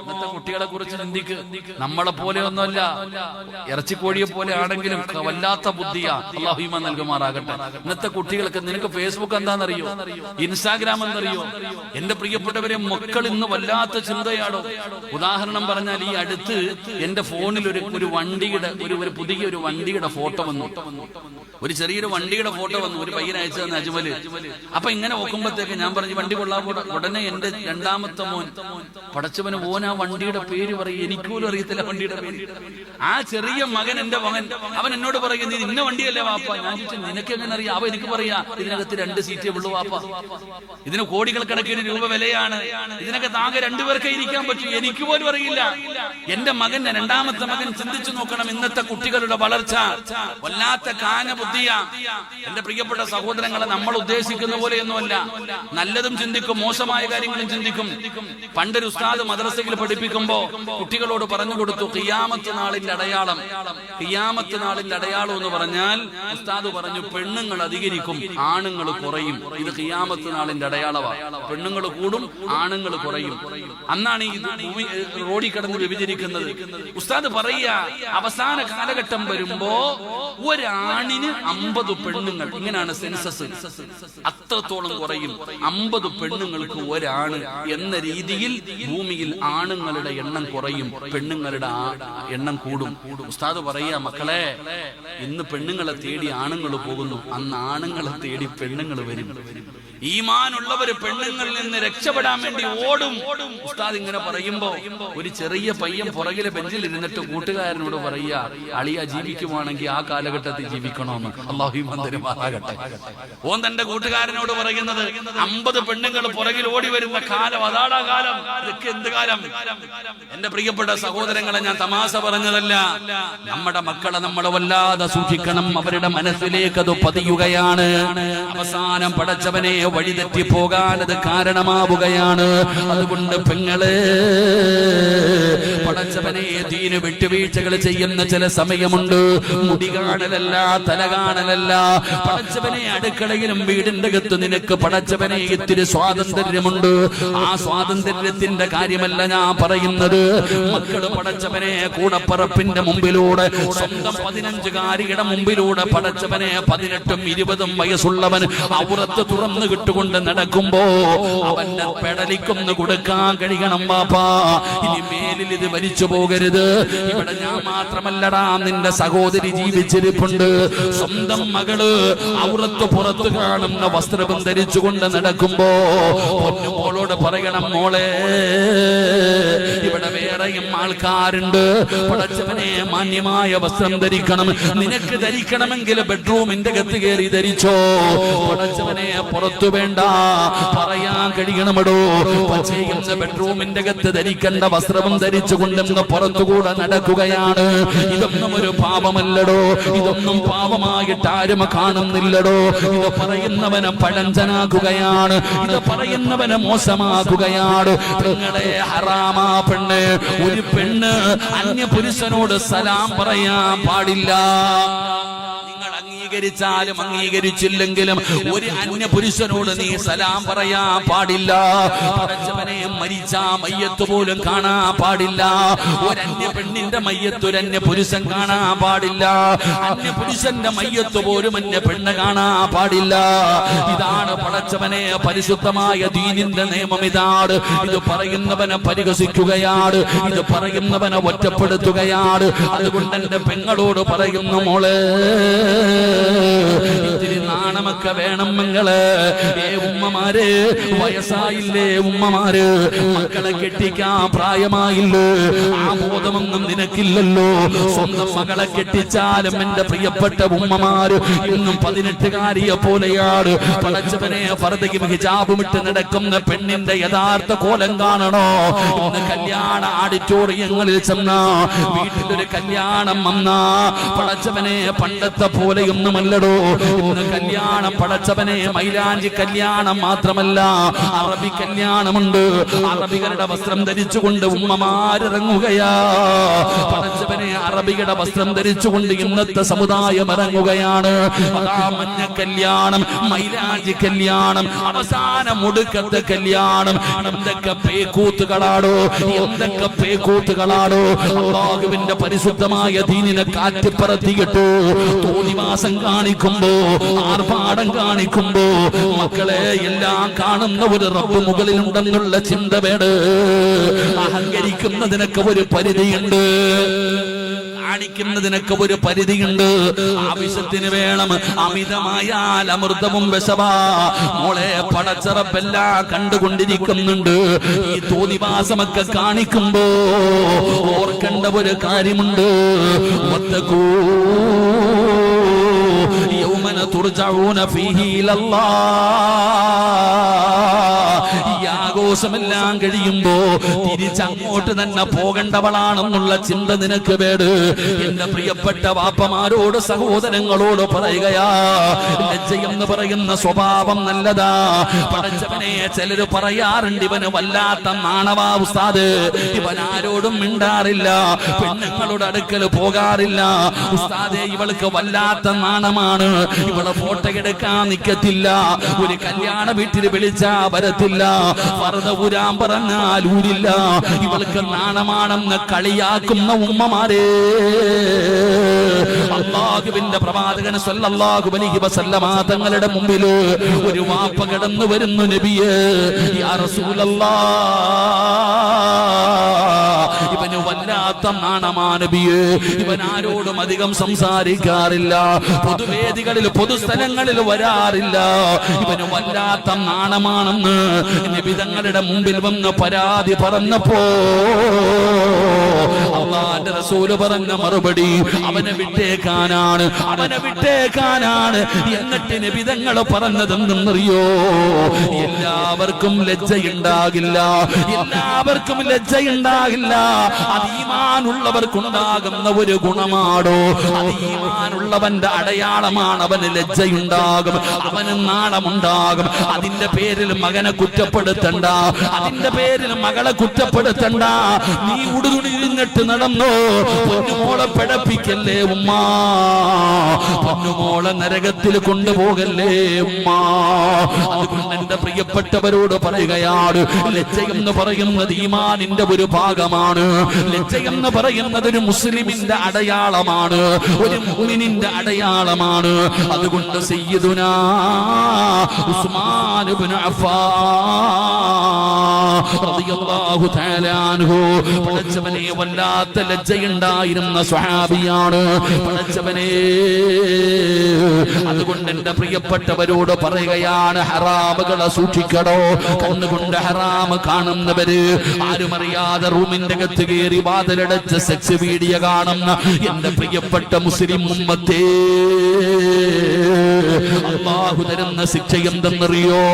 Speaker 1: ഇന്നത്തെ കുട്ടികളെ കുറിച്ച് ചിന്തിക്ക്. നമ്മളെ പോലെ ഒന്നുമല്ല, ഇറച്ചിക്കോഴിയെ പോലെ ആണെങ്കിലും വല്ലാത്ത ബുദ്ധിയാ. അല്ലാഹു ഈമാൻ നൽകുമാറാകട്ടെ. ഇന്നത്തെ കുട്ടികൾക്ക് നിനക്ക് ഫേസ്ബുക്ക് എന്താണെന്നറിയോ? ഇൻസ്റ്റാഗ്രാം എന്നറിയോ? എന്റെ പ്രിയപ്പെട്ടവരെ, മക്കൾ ഇന്ന് വല്ലാത്ത ചിന്തയാടോ. ഉദാഹരണം പറഞ്ഞാൽ, ഈ അടുത്ത് എന്റെ ഫോണിൽ ഒരു വണ്ടിയുടെ പുതിയ വണ്ടിയുടെ ഫോട്ടോ വന്നു. ഒരു ചെറിയൊരു വണ്ടിയുടെ ഫോട്ടോ വന്നു. ഒരു പയ്യൻ അയച്ചു തന്ന അജ്മല്. അപ്പൊ ഇങ്ങനെ നോക്കുമ്പോഴത്തേക്ക് ഞാൻ പറഞ്ഞു, വണ്ടി കൊള്ളാൻ. ഉടനെ എന്റെ രണ്ടാമത്തെ മോൻ, പടച്ചവന് മോൻ ആ വണ്ടിയുടെ പേര് പറയും. എനിക്കൂലും അറിയത്തില്ല വണ്ടിയുടെ പേര്. ആ ചെറിയ മകൻ, എന്റെ മകൻ, അവൻ എന്നോട് പറയും, നീ ഇന്ന വണ്ടിയല്ലേ വാപ്പ? ഞാൻ ചോദിച്ചു, നിനക്ക് എങ്ങനെ അറിയാം? അവ എനിക്ക് പറയാ, ഇതിനകത്ത് 2 സീറ്റേ ഉള്ളൂ വാപ്പ, ഇതിന് കോടികൾ കണക്കിന് രൂപ വിലയാണ്, ഇതിനൊക്കെ താങ്ങെ 2 പേർക്ക് ഇരിക്കാൻ പറ്റും. എനിക്ക് പോലും അറിയില്ല. എന്റെ മകൻ, രണ്ടാമത്തെ മകൻ, ചിന്തിച്ചു നോക്കണം. ഇന്നത്തെ കുട്ടികളുടെ വളർച്ച വല്ലാത്ത കാന ബുദ്ധിയാ. എന്റെ പ്രിയപ്പെട്ട സഹോദരങ്ങളെ, നമ്മൾ ഉദ്ദേശിക്കുന്ന പോലെയൊന്നുമല്ല. നല്ലതും ചിന്തിക്കും, മോശമായ കാര്യങ്ങളും ചിന്തിക്കും. പണ്ടൊരു ഉസ്താദ് മദ്രസയിൽ പഠിപ്പിക്കുമ്പോ കുട്ടികളോട് പറഞ്ഞു കൊടുത്തു, ഖിയാമത്ത് നാളിന്റെ അടയാളം. ഖിയാമത്ത് നാളിന്റെ അടയാളം എന്ന് പറഞ്ഞാൽ ഉസ്താദ് പറഞ്ഞു, പെണ്ണുങ്ങൾ അധികരിക്കും, ആണുങ്ങൾ കുറയും. ഇത് ഖിയാമത്ത് നാളിന്റെ അടയാളമാണ്. പെണ്ണുങ്ങൾ കൂടും, ആണുങ്ങൾ കുറയും. അന്നാണ് ഈ റോഡിൽ കിടന്ന് വ്യഭിചരിക്കുന്നത്. ഉസ്താദ് പറയുക, അവസാന കാലഘട്ടം വരുമ്പോ ഒരാണിന് 50 പെണ്ണുങ്ങൾ. ഇങ്ങനെയാണ് സെൻസസ്. അത്രത്തോളം കുറയും. 50 പെണ്ണുങ്ങൾക്ക് ഒരാണ് എന്ന രീതിയിൽ ഭൂമിയിൽ ആണുങ്ങളുടെ എണ്ണം കുറയും, പെണ്ണുങ്ങളുടെ എണ്ണം കൂടും. ഉസ്താദ് പറയുക, മക്കളെ, ഇന്ന് പെണ്ണുങ്ങളെ തേടി ആണുങ്ങൾ പോകുന്നു, അന്ന് ആണുങ്ങളെ തേടി പെണ്ണുങ്ങൾ വരും. ഈമാനുള്ളവര് പെണ്ണുങ്ങളിൽ നിന്ന് രക്ഷപ്പെടാൻ വേണ്ടി ഓടും. ഉസ്താദ് ഇങ്ങനെ പറയുമ്പോ ഒരു ചെറിയ പയ്യൻ പുറകിലെ ബെഞ്ചിൽ ഇരുന്നിട്ട് കൂട്ടുകാരനോട് പറയുക, അളിയ, ജീവിക്കുവാണെങ്കിൽ ആ കാലഘട്ടത്തിൽ ജീവിക്കണമെന്ന്. അല്ലാഹു ഈമാൻ തരുമാറാകട്ടെ. ഓൻ തന്റെ കൂട്ടുകാരനോട് പറയുന്നത്, 50 പെണ്ണുങ്ങൾ പുറകിൽ ഓടി വരുന്ന കാലം, അതാടാ കാലം. ഇതൊക്കെ എന്ത് കാലം? എന്റെ പ്രിയപ്പെട്ട സഹോദരങ്ങളെ, ഞാൻ തമാശ പറഞ്ഞതല്ല. നമ്മുടെ മക്കളെ നമ്മൾ വല്ലാതെ സൂക്ഷിക്കണം. അവരുടെ മനസ്സിലേക്ക് അത് പതിയുകയാണ്. അവസാനം പടച്ചവനെ വഴിതെറ്റി പോകാൻ അത് കാരണമാവുകയാണ്. അതുകൊണ്ട് പെങ്ങളെ, പടച്ചവനെ ദീന് വിട്ടുവീഴ്ചകൾ ചെയ്യുന്ന ചില സമയമുണ്ട്. മുടി കാണലല്ല, തല കാണലല്ല. പടച്ചവനെ, അടുക്കളയിലും വീടിന്റെ അകത്ത് നിനക്ക് പടച്ചവനെ ഇത്തിരി സ്വാതന്ത്ര്യമുണ്ട്. ആ സ്വാതന്ത്ര്യത്തിന്റെ കാര്യമല്ല ഞാൻ പറയുന്നത്. മക്കള് പടച്ചവനെ കൂടപ്പറപ്പിന്റെ മുമ്പിലൂടെ, സ്വന്തം 15-കാരിയുടെ മുമ്പിലൂടെ പടച്ചവനെ 18ഉം 20ഉം വയസ്സുള്ളവൻ ഔറത്ത് തുറന്നു കിട്ടുകൊണ്ട് നടക്കുമ്പോ അവന്റെ പെടലിക്കൊന്ന് കൊടുക്കാൻ കഴിയണം വാപ്പാ. ഇനി മേലിൽ ഇത് തെറ്റിദ്ധരിച്ചു പോകരുത്. ഇവിടെ ഞാൻ മാത്രമല്ലടാ, നിന്റെ സഹോദരി ജീവിച്ചിരിപ്പുണ്ട്. സ്വന്തം മകള് ഔറത്ത് പുറത്ത് കാണുന്ന വസ്ത്രം ധരിച്ചുകൊണ്ട് നടക്കുമ്പോ പൊന്നുമോളോട് പറയണം, മോളെ ഇവിടെ വേറെയും ആൾക്കാരുണ്ട്, പടച്ചവനെ മാന്യമായ വസ്ത്രം ധരിക്കണം. നിനക്ക് ധരിക്കണമെങ്കിൽ ബെഡ്റൂമിന്റെ അകത്ത് കയറി ധരിച്ചോ, പടച്ചവനെ പുറത്തു വേണ്ട പറയാൻ കഴിയണമടോ. പക്ഷേ ഇന്ന് ബെഡ്റൂമിന്റെ അകത്ത് ധരിക്കേണ്ട വസ്ത്രവും ധരിച്ചുകൊണ്ടെന്ന് പുറത്തുകൂടെ നടക്കുകയാണ്. ഇതൊന്നും ഒരു പാപമല്ലടോ, ഇതൊന്നും പാപമായിട്ട് ആരും കാണുന്നില്ലടോ. ഇത് പറയുന്നവനെ പഴഞ്ചനാക്കുകയാണ്, ഇത് പറയുന്നവനെ മോശമാക്കുകയാണ്. നിങ്ങളെ ഹറാമാ പെണ്ണ്. ഒരു പെണ്ണ് അന്യ പുരുഷനോട് സലാം പറയാൻ പാടില്ല. അംഗീകരിച്ചാലും അംഗീകരിച്ചില്ലെങ്കിലും ഒരു അന്യ പുരുഷനോട് നീ സലാം പറയാൻ പാടില്ല. പടച്ചവനെ മരിച്ച മയ്യത്ത് പോലും കാണാൻ പാടില്ല. ഒരന്യ പെണ്ണിന്റെ മയ്യത്ത് ഒരന്യ പുരുഷൻ കാണാൻ പാടില്ല. അന്യ പുരുഷന്റെ മയ്യത്ത് പോലും അന്യ പെണ്ണ് കാണാൻ പാടില്ല. ഇതാണ് പടച്ചവനെ പരിശുദ്ധമായ ദീനിന്റെ നിയമം. ഇതാണ്. ഇത് പറയുന്നവനെ പരിഹസിക്കുകയാണ്, ഇത് പറയുന്നവനെ ഒറ്റപ്പെടുത്തുകയാണ്. അതുകൊണ്ട് എന്റെ പെങ്ങളോട് പറയുന്നു, മോളെ ഇത്തിരി നാണമൊക്കെ വേണം മങ്ങള്. ഉമ്മമാര് വയസ്സായില്ലേ, ഉമ്മമാര് മക്കളെ കെട്ടിക്കാൻ പ്രായമായില്ലേ, ആ ബോധമൊന്നും നിനക്കില്ലല്ലോ. സ്വന്തം മകളെ കെട്ടിച്ചാലും എന്റെ പ്രിയപ്പെട്ട ഉമ്മമാര് ഇന്നും 18കാരിയെ പോലെയാണ്. പടച്ചവനെ ഫർദയും ഹിജാബും ഇട്ട് നടക്കുന്ന പെണ്ണിന്റെ യഥാർത്ഥ കോലം കാണണോ? ഇന്ന് കല്യാണ ഓഡിറ്റോറിയങ്ങളിൽ ചെന്ന, വീട്ടിലൊരു കല്യാണം വന്നാ പടച്ചവനെ പണ്ടത്തെ പോലെയൊന്നുമല്ലടോ. ഇന്ന് കല്യാണം പടച്ചവനെ മൈലാഞ്ചി കല്യാണം മാത്രമല്ല, അറബി കല്യാണമുണ്ട്. അറബികളുടെ വസ്ത്രം ധരിച്ചുകൊണ്ട് ഉമ്മമാരിറങ്ങുകയാ. പടച്ചവനെ അറബികളുടെ വസ്ത്രം ധരിച്ചുകൊണ്ട് ഇന്നത്തെ സമുദായം ഇറങ്ങുകയാണ്. അതാ മഞ്ഞ കല്യാണം, മൈലാഞ്ചി കല്യാണം, അവസാനം ഒടുക്കത്തെ കല്യാണം. എന്തൊക്കെ പേക്കൂത്തുകളാടോ, എന്തൊക്കെ പേക്കൂത്തുകളാടോ. അല്ലാഹുവിന്റെ പരിശുദ്ധമായ ദീനിനെ കാറ്റിപ്പറത്തിയിട്ട് തോന്നിവാസം കാണിക്കുമ്പോ, ആർഭാടം കാണിക്കുമ്പോ മക്കളെ എല്ലാം കാണുന്ന ഒരു റബ്ബ് മുകളിലുണ്ടെന്നുള്ള ചിന്ത വേട്. അഹങ്കരിക്കുന്നതിനൊക്കെ ഒരു പരിധിയുണ്ട്, കാണിക്കുന്നതിനൊക്കെ ഒരു പരിധിയുണ്ട്. ആവശ്യത്തിന് വേണം, അമിതമായാൽ അമൃതവും വിഷവാ. മോളെ പടച്ചറപ്പെല്ലാം കണ്ടുകൊണ്ടിരിക്കുന്നുണ്ട്. ഈ തോന്നിവാസമൊക്കെ കാണിക്കുമ്പോ ഓർക്കേണ്ട ഒരു കാര്യമുണ്ട്. യൗമന തുർജഊന ഫീഹി ഇലല്ലാഹ്. ഈ ആഘോഷമെല്ലാം കഴിയുമ്പോ തിരിച്ചങ്ങോട്ട് തന്നെ പോകേണ്ടവളാണെന്നുള്ള ചിന്ത നിനക്ക് വേട്. എന്റെ പ്രിയപ്പെട്ട വാപ്പമാരോട് സഹോദരങ്ങളോട് പറയുകയാ, ലജ്ജയെന്ന് പറയുന്ന സ്വഭാവം നല്ലതാ. പടച്ചവനെ ചിലര് പറയാറുണ്ട്, ഇവന് വല്ലാത്ത നാണവാ ഉസ്താദ്, ഇവൻ ആരോടും മിണ്ടാറില്ല, പെണ്ണുങ്ങളുടെ അടുക്കൽ പോകാറില്ല ഉസ്താദെ, ഇവൾക്ക് വല്ലാത്ത നാണമാണ്, ഇവളെ ഫോട്ടോ എടുക്കാൻ നിക്കത്തില്ല, ഒരു കല്യാണ വീട്ടിൽ വിളിച്ചാ വരത്തില്ല, ഫർദ ഊരാൻ പറഞ്ഞാൽ ഊരില്ല, ഇവൾക്ക് നാണമാണെന്ന് കളിയാക്കുന്ന ഉമ്മമാരെ. അല്ലാഹുവിന്റെ പ്രവാചകൻ സല്ലല്ലാഹു അലൈഹി വസല്ലമ തങ്ങളുടെ മുമ്പിൽ ഒരു വാപ്പ കടന്നു വരുന്നു, നബിയേ യാ റസൂലല്ലാഹ്, ഇവന് വല്ലാത്ത നാണമാ നബിയേ, ഇവൻ ആരോടും അധികം സംസാരിക്കാറില്ല, പൊതുവേദികളിൽ പൊതുസ്ഥലങ്ങളിൽ വരാറില്ല, ഇവന് വല്ലാത്ത നാണമാണെന്ന് നബി തങ്ങളുടെ മുമ്പിൽ വന്ന് പരാതി പറഞ്ഞപ്പോ അല്ലാഹുവിന്റെ റസൂല് പറഞ്ഞ മറുപടി, അവനെ വിട്ടേക്കാനാണ്, അവനെ വിട്ടേക്കാനാണ്. എന്നിട്ട് നബി തങ്ങൾ പറഞ്ഞതെന്നറിയോ? എല്ലാവർക്കും ലജ്ജയുണ്ടാകില്ല, എല്ലാവർക്കും ലജ്ജയുണ്ടാകില്ല, അത് ഈമാനുള്ളവർക്കുണ്ടാകുന്ന ഒരു ഗുണമാണോ? അത് ഈമാനുള്ളവന്റെ അടയാളമാണ്. അവന് ലജ്ജയുണ്ടാകും, അവന് നാണമുണ്ടാകും. അതിന്റെ പേരിൽ മകനെ കുറ്റപ്പെടുത്തണ്ട, അതിന്റെ പേരിൽ മകളെ കുറ്റപ്പെടുത്തണ്ട. നീ ഉടുതുണിഞ്ഞിട്ട് നടന്നോ, പൊന്നുമോളെ പിടപ്പിക്കല്ലേ ഉമ്മ, പൊന്നുമോളെ നരകത്തിൽ കൊണ്ടുപോകല്ലേ ഉമ്മ. അതുകൊണ്ട് എന്റെ പ്രിയപ്പെട്ടവരോട് പറയുകയാണ്, ലജ്ജയെന്ന് പറയുന്നത് ഈമാനിന്റെ ഒരു ഭാഗമാണ്. ലജ്ജയെന്ന് പറയുന്നത് ഒരു മുസ്ലിമിന്റെ അടയാളമാണ്, ഒരു മുഅ്മിനിന്റെ അടയാളമാണ്. അതുകൊണ്ട് സയ്യിദുനാ ഉസ്മാൻ ഇബ്നു അഫ്ഫാൻ റളിയല്ലാഹു തആല അൻഹു പടച്ചവനെ വല്ലാത്ത ലജ്ജയുണ്ടായിരുന്ന സ്വഹാബിയാണ്. പടച്ചവനെ അതുകൊണ്ട് എന്റെ പ്രിയപ്പെട്ടവരോട് പറയുകയാണ്, ഹറാമുകളെ സൂക്ഷിക്കടോ. കണ്ണുകൊണ്ട് ഹറാമ് കാണുന്നവര്, ആരുമറിയാതെ റൂമിന്റെ അകത്ത് കയറി വാതിലടച്ച് സെക്സ് വീഡിയോ കാണുന്ന എന്റെ പ്രിയപ്പെട്ട മുസ്ലിം ഉമ്മത്തേ, അല്ലാഹു തരുന്ന ശിക്ഷ എന്തെന്നറിയോ?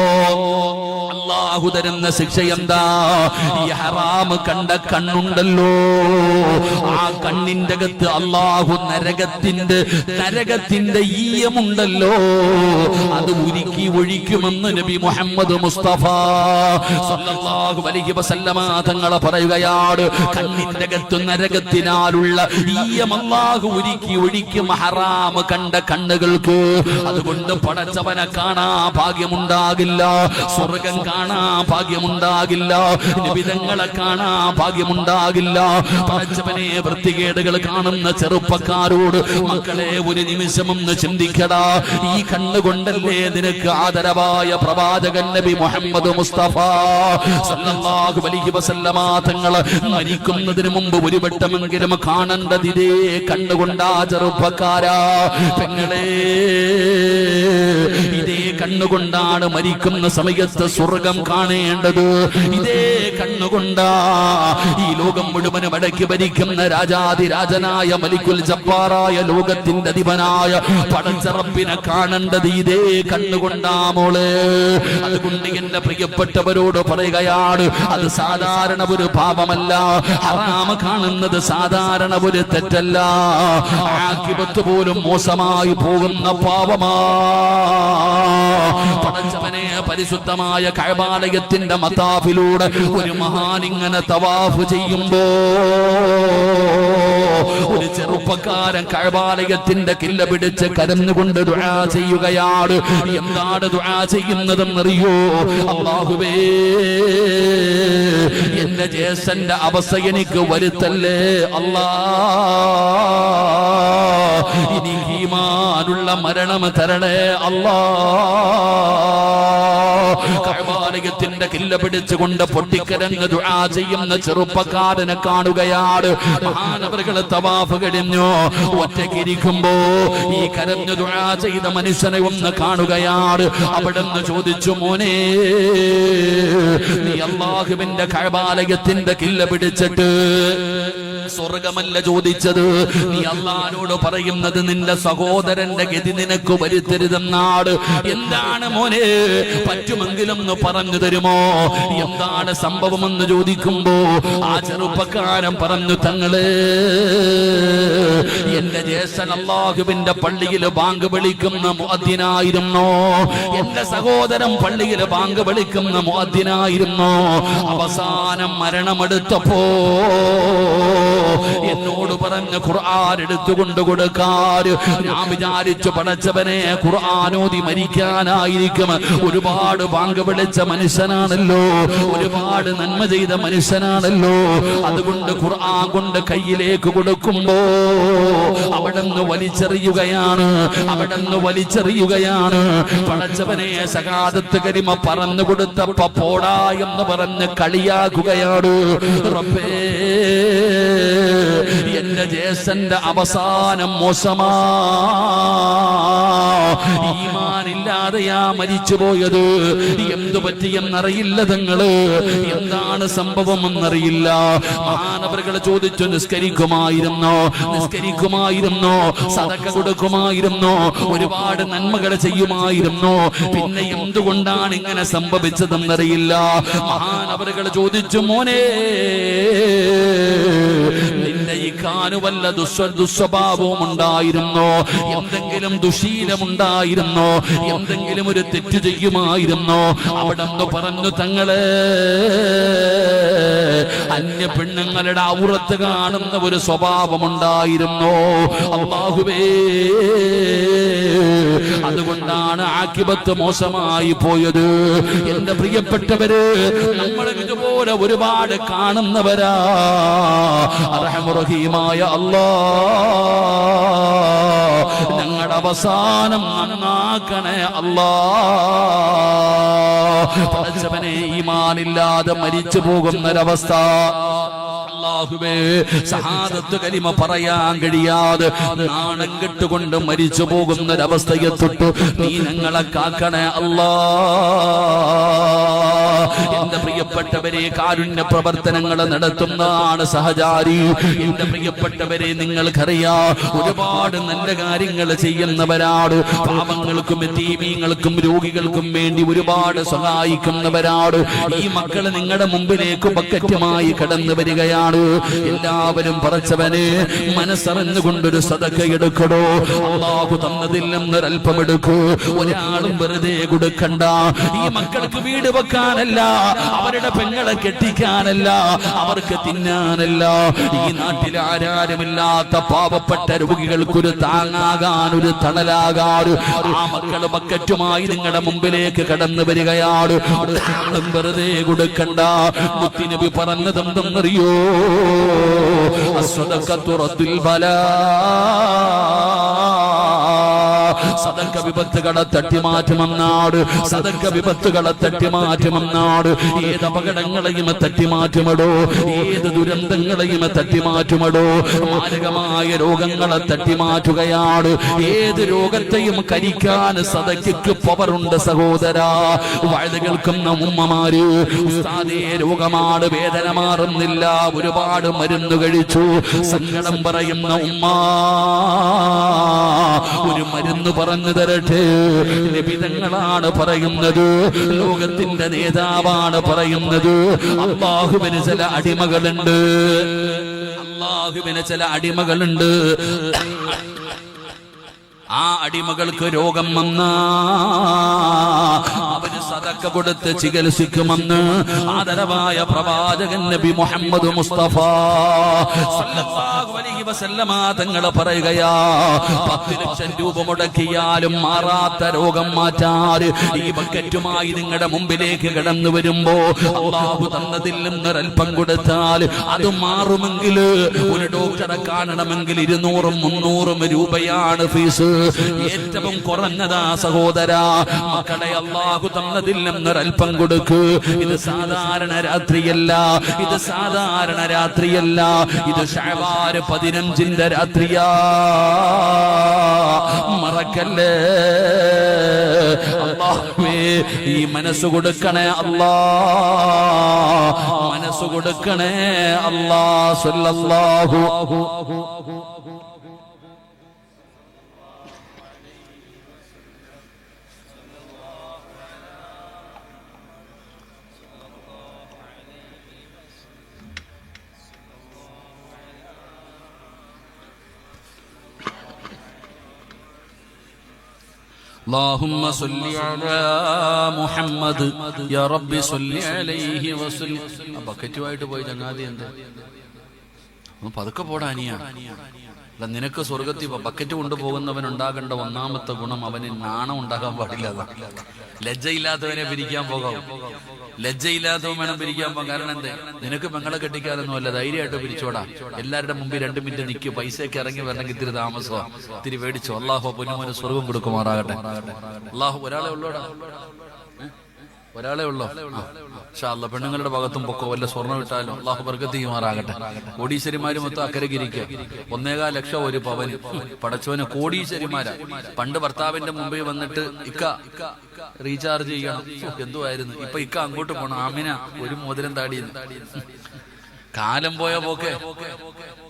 Speaker 1: അല്ലാഹു തരുന്ന ശിക്ഷ എന്താ? ഈ ഹറാമ് കണ്ട കണ്ണുണ്ടല്ലോ, ആ കണ്ണിന്റെ അകത്ത് അല്ലാഹു നരകത്തിന്റെ ഈയമുണ്ടല്ലോ, അത് ഉരുക്കി ഒഴിക്കുമെന്ന് നബി മുഹമ്മദ് മുസ്തഫ സല്ലല്ലാഹു അലൈഹി വസല്ലമ തങ്ങൾ പറയുകയാണ്. കണ്ണിന്റെ അകത്ത് നരകത്തിനാലുള്ള ഈയം അല്ലാഹു ഉരുക്കി ഒഴിക്കും ഹറാമ് കണ്ട കണ്ണുകൾക്ക്. അതുകൊണ്ട് പടച്ചവനെ കാണാ ഭാഗ്യമുണ്ടാകില്ല, സ്വർഗം കാണാ ഭാഗ്യമുണ്ടാകില്ല, നിബിധങ്ങളെ കാണാ ഭാഗ്യമുണ്ടാകില്ല. പടച്ചവനെ വൃത്തികേടുകൾ കാണുന്ന ചെറുപ്പക്കാരോട്, മക്കളെ ഒരു നിമിഷമൊന്ന് ചിന്തിക്കടാ. ഈ കണ്ണുകൊണ്ടല്ലേ നിനക്ക് ആദരവായ പ്രവാചകൻ നബി മുഹമ്മദ് മുസ്തഫ സല്ലല്ലാഹു അലൈഹി വസല്ലമ തങ്ങൾ മരിക്കുന്നതിന് മുമ്പ് ഒരു വട്ടമെങ്കിലും കാണേണ്ടത് ഇതേ കണ്ണുകൊണ്ടാ ചെറുപ്പക്കാരാ, പെങ്ങളെ. ഇതേ കണ്ണുകൊണ്ടാണ് മരിക്കുന്ന സമയത്ത് സ്വർഗം കാണേണ്ടത്. ഇതേ കണ്ണുകൊണ്ടാ ഈ ലോകം മുഴുവനും അടക്കി ഭരിക്കുന്ന രാജാതിരാജനായ മലിക്കുൽ ജബ്ബാറായ ലോകത്തിന്റെ അധിപനായ പടച്ചറപ്പിനെ കാണേണ്ടത് ഇതേ കണ്ണുകൊണ്ടാ മോളെ. അതുകൊണ്ട് എന്റെ പ്രിയപ്പെട്ടവരോട് പറയുകയാണ്, അത് സാധാരണ ഒരു പാപമല്ല. ഹറാമ് കാണുന്നത് സാധാരണ ഒരു തെറ്റല്ല, ആഖിബത്ത് പോലും മോശമായി പോകുന്ന പാപമാ. പടച്ചവനെ പരിശുദ്ധമായ കഅബാലയത്തിന്റെ മതാഫിലൂടെ ഒരു മഹാൻ ഇങ്ങനെ തവാഫ് ചെയ്യുമ്പോ ഒരു ചെറുപ്പക്കാരൻ കഅബാലയത്തിന്റെ കില്ല പിടിച്ച് കരഞ്ഞുകൊണ്ട് ദുആ ചെയ്യുകയാണ്. എന്താണ് ദുആ ചെയ്യുന്നതെന്നറിയോ? അല്ലാഹുവേ, എന്റെ ജ്യേഷ്ഠന്റെ അവസ്ഥ എനിക്ക് വരുത്തല്ലേ അല്ലാ, ഇനി ഈമാനുള്ള മരണം തരണേ അല്ലാ. കഅബാലയത്തിന്റെ കില്ല പിടിച്ചുകൊണ്ട് പൊട്ടിക്കരഞ്ഞ് ദുആ ചെയ്യുന്ന ചെറുപ്പക്കാരനെ കാണുകയാണ്. മഹാനവറുകളെ തവാഫ് കഴിഞ്ഞു ഒറ്റയ്ക്കിരിക്കുമ്പോ ഈ കരഞ്ഞു ദുആ ചെയ്ത മനുഷ്യനെ ഒന്ന് കാണുകയാണ്. അവിടെന്ന് ചോദിച്ചു, മോനെ, നീ അല്ലാഹുവിന്റെ കഅബാലയത്തിന്റെ കില്ല പിടിച്ചിട്ട് സ്വർഗമല്ല ചോദിച്ചത്, നീ അല്ലാഹുവോട് പറയുന്നത് നിന്റെ സഹോദരന്റെ ഗതി നിനക്ക് വരുത്തരുതെന്നാണ്. എന്താണ് മോനെ, പറ്റുമെങ്കിലും ഒന്ന് പറഞ്ഞു തരുമോ? എന്താണ് സംഭവമെന്ന് ചോദിക്കുമ്പോ ആ ചെറുപ്പക്കാരൻ പറഞ്ഞു, തങ്ങളെ, എന്റെ ജ്യേഷ്ഠൻ അല്ലാഹുവിന്റെ പള്ളിയിൽ ബാങ്ക് വിളിക്കുന്ന മുഅദ്ദിനായിരുന്നു, എന്റെ സഹോദരൻ പള്ളിയിൽ ബാങ്ക് വിളിക്കുന്ന മുഅദ്ദിനായിരുന്നു. അവസാനം മരണമെടുത്തപ്പോ എന്നോട് പറഞ്ഞ ഖുർആൻ എടുത്തുകൊണ്ട് കൊടുക്കാൻ ഞാൻ വിചാരിച്ചു, പടച്ചവനെ, ഖുർആനോദി മരിക്കാനായിരിക്കും. ഒരുപാട് ബാങ്ക് വിളിച്ച മനുഷ്യനാണല്ലോ, ഒരുപാട് നന്മ ചെയ്ത മനുഷ്യനാണല്ലോ. അതുകൊണ്ട് ഖുർആൻ കൊണ്ട് കയ്യിലേക്ക് കൊടുക്കുമ്പോ അവിടെന്ന് വലിച്ചെറിയുകയാണ്. പടച്ചവനെ, സകാദത്ത് കരിമ പറഞ്ഞു കൊടുത്തപ്പോ പോടാ എന്ന് പറഞ്ഞ് കളിയാക്കുകയാണ്. റബ്ബേ, എന്റെ ജ്യേഷ്ഠന്റെ അവസാനം മോശമാ, ഈമാനില്ലാതെയാ മരിച്ചുപോയത്. എന്തു പറ്റിയെന്നറിയില്ല തങ്ങള്, എന്താണ് സംഭവം എന്നറിയില്ല. മഹാനവറുകൾ ചോദിച്ചു, നിസ്കരിക്കുമായിരുന്നോ, സദഖ കൊടുക്കുമായിരുന്നോ, ഒരുപാട് നന്മകൾ ചെയ്യുമായിരുന്നോ, പിന്നെ എന്തുകൊണ്ടാണ് ഇങ്ങനെ സംഭവിച്ചതെന്നറിയില്ല. മഹാനവറുകൾ ചോദിച്ചു, മോനെ, നിന്റെ ഈ കാനു വല്ല ദുസ്വഭാവവും ഉണ്ടായിരുന്നോ, എന്തെങ്കിലും ദുശീലമുണ്ടായിരുന്നോ, എന്തെങ്കിലും ഒരു തെറ്റ് ചെയ്യുമായിരുന്നോ? അവിടെ പറഞ്ഞു, തങ്ങളെ, അന്യ പെണ്ണുങ്ങളുടെ ഔറത്ത് കാണുന്ന ഒരു സ്വഭാവമുണ്ടായിരുന്നോ? അല്ലാഹുവേ, അതുകൊണ്ടാണ് ആഖിബത്ത് മോശമായി പോയത്. എന്റെ പ്രിയപ്പെട്ടവര്, നമ്മൾ ഇതുപോലെ ഒരുപാട് കാണുന്നവരാ. അർഹമുർ റഹീമായ അല്ലാഹ്, ഞങ്ങളുടെ അവസാനം നന്നാക്കണേ അല്ലാ. പടച്ചവനെ, ഈമാനില്ലാതെ മരിച്ചു പോകുന്നൊരവസ്ഥ, അല്ലാഹുവേ, ഷഹാദത്ത് കലിമ പറയാൻ കഴിയാതെ നാണം കെട്ടുകൊണ്ട് മരിച്ചു പോകുന്നൊരവസ്ഥയെ തൊട്ട് നീ ഞങ്ങളെ കാക്കണേ അല്ലാ. എന്റെ പ്രിയപ്പെട്ടവരെ, കാരുണ്യ പ്രവർത്തനങ്ങൾ നടത്തുന്നതാണ് സഹചാരി. എന്റെ പ്രിയപ്പെട്ടവരെ, നിങ്ങൾക്കറിയാം, ഒരുപാട് നല്ല കാര്യങ്ങൾ ചെയ്യുന്നവരാണ്. പാവങ്ങൾക്കും യതീമീങ്ങൾക്കും രോഗികൾക്കും വേണ്ടി ഒരുപാട് സഹായിക്കുന്നവരാണ്. ഈ മക്കൾ നിങ്ങളുടെ മുമ്പിലേക്ക് ബക്കറ്റുമായി കടന്നു വരികയാണ്. എല്ലാവരും പറച്ചവനെ മനസ്സറിഞ്ഞുകൊണ്ടൊരു സദഖ എടുക്കണോ. അല്ലാഹു തന്നതിൽ നിന്നൊരൽപ്പം എടുക്കൂ. ഒരാളും വെറുതെ കൊടുക്കണ്ട. ഈ മക്കൾക്ക് വീട് വെക്കാനല്ല, അവരുടെ പെങ്ങളെ കെട്ടിക്കാനല്ല, അവർക്ക് തിന്നാനല്ല. ഈ നാട്ടിൽ ആരാരുമില്ലാത്ത പാവപ്പെട്ട രോഗികൾക്കൊരു താങ്ങാകാൻ, ഒരു തണലാകാൻ ആ മക്കൾ ബക്കറ്റുമായി നിങ്ങളുടെ മുമ്പിലേക്ക് കടന്നു വരികയാണ്. വെറുതെ കൊടുക്കണ്ട. മുത്തുനബി പറഞ്ഞതെന്തെന്നറിയോ? അസ്സദഖത്തു റദ്ദുൽ ബലാ. സദഖ വിപത്തുകളെ തട്ടിമാറ്റുമെന്നാട്. സദഖ വിപത്തുകളെ തട്ടിമാറ്റുമെന്നാട്. ഏത് അപകടങ്ങളെയും തട്ടിമാറ്റുമടോ, ഏത് ദുരന്തങ്ങളെയും തട്ടിമാറ്റുമടോ. മാരകമായ രോഗങ്ങളെ തട്ടിമാറ്റുകയാണ്. ഏത് രോഗത്തെയും കരിക്കാൻ സദഖയ്ക്ക് പവറുണ്ട് സഹോദരാ. വഴുത കേൾക്കുന്ന ഉമ്മമാര്, ഉസ്താദേ രോഗമാണ്, വേദന മാറുന്നില്ല, ഒരുപാട് മരുന്ന് കഴിച്ചു, സങ്കടം പറയുന്ന ഉമ്മ, ഒരു മരുന്ന് പറഞ്ഞു തരട്ടെ. നിബിധങ്ങളാണ് പറയുന്നത്, ലോകത്തിന്റെ നേതാവാണ് പറയുന്നത്. അല്ലാഹുവിന് ചില അടിമകളുണ്ട്, അല്ലാഹുവിന് ചില അടിമകളുണ്ട്. ആ അടിമകൾക്ക് രോഗം വന്ന അവന് സദഖ കൊടുത്ത് ചികിത്സിക്കുമെന്ന് ആദരവായ പ്രവാചകൻ നബി മുഹമ്മദ് മുസ്തഫ സല്ലല്ലാഹു അലൈഹി വസല്ലമ തങ്ങൾ പറയുകയാ, 10 ലക്ഷം രൂപ മുടക്കിയാലും മാറാത്ത രോഗം മാറ്റാൻ ഈ ബക്കറ്റുമായി നിങ്ങളുടെ മുമ്പിലേക്ക് കടന്നു വരുമ്പോ അല്ലാഹു തന്നതിൽ നിന്നൊരൽപ്പം കൊടുത്താൽ അത് മാറുമെങ്കിൽ ഒരു ഡോക്ടറെ കാണണമെങ്കിൽ 200-300 രൂപയാണ് ഫീസ്. ഏറ്റവും കുറഞ്ഞതാ സഹോദരാ. മക്കളെ, അല്ലാഹു തന്നതിൽ നിന്നൊരൽപ്പം കൊടുക്ക്. ഇത് സാധാരണ രാത്രിയല്ല, ഇത് സാധാരണ രാത്രിയല്ല, ഇത് ശഅബാൻ 15ന്റെ രാത്രിയാ. മറക്കല്ലേ. അല്ലാഹുവേ, ഈ മനസ്സ് കൊടുക്കണേ അല്ലാ, മനസ്സ് കൊടുക്കണേ അല്ലാ. സല്ലല്ലാഹു اللهم صل على محمد يا رب صل عليه وسلم. ബക്കറ്റുമായിട്ട് പോയി ചങ്ങാതി, എന്താ ഒന്ന് പതുക്കെ പോടാനിയാ. അല്ല, നിനക്ക് സ്വർഗത്തിൽ ബക്കറ്റ് കൊണ്ടുപോകുന്നവൻ ഉണ്ടാകേണ്ട ഒന്നാമത്തെ ഗുണം, അവന് നാണം ഉണ്ടാകാൻ പാടില്ല. ലജ്ജയില്ലാത്തവനെ പിരിക്കാൻ പോകാം, ലജ്ജയില്ലാത്തവൻ വേണം പിരിക്കാൻ പോകാം. കാരണം എന്തേ, നിനക്ക് പെങ്ങളെ കെട്ടിക്കാനൊന്നും അല്ല, ധൈര്യമായിട്ട് പിരിച്ചോടാ. എല്ലാവരുടെ മുമ്പിൽ 2 മിനിറ്റ് നിൽക്കും. പൈസയൊക്കെ ഇറങ്ങി വരണമെങ്കിൽ ഇത്തിരി താമസമോ, ഇത്തിരി മേടിച്ചോ. അല്ലാഹു പൊന്നുമോന് സ്വർഗം കൊടുക്കുമാറാകട്ടെ. അല്ലാഹു ഒരാളെ ഉള്ളോടാ, ഒരാളെ ഉള്ളോ? ഇൻഷാ അല്ലാഹ് പെണ്ണുങ്ങളുടെ ഭാഗത്തും പൊക്കോ, വല്ല സ്വർണ്ണം ഇട്ടാലും അല്ലാഹു ബർക്കത്ത് ചെയ്യുമാറാകട്ടെ. കോടീശ്വരിമാര് മൊത്തം അക്കരക്കിരിക്കുക. 1.25 ലക്ഷം ഒരു പവന്. പടച്ചോന് കോടീശ്വരിമാരാ. പണ്ട് ഭർത്താവിന്റെ മുമ്പിൽ വന്നിട്ട് ഇക്ക റീചാർജ് ചെയ്യണം, എന്തുവായിരുന്നു. ഇപ്പൊ ഇക്ക അങ്ങോട്ട് പോണം, ആമിന ഒരു മോതിരം താടിയെന്ന്. കാലം പോയ പോക്ക്,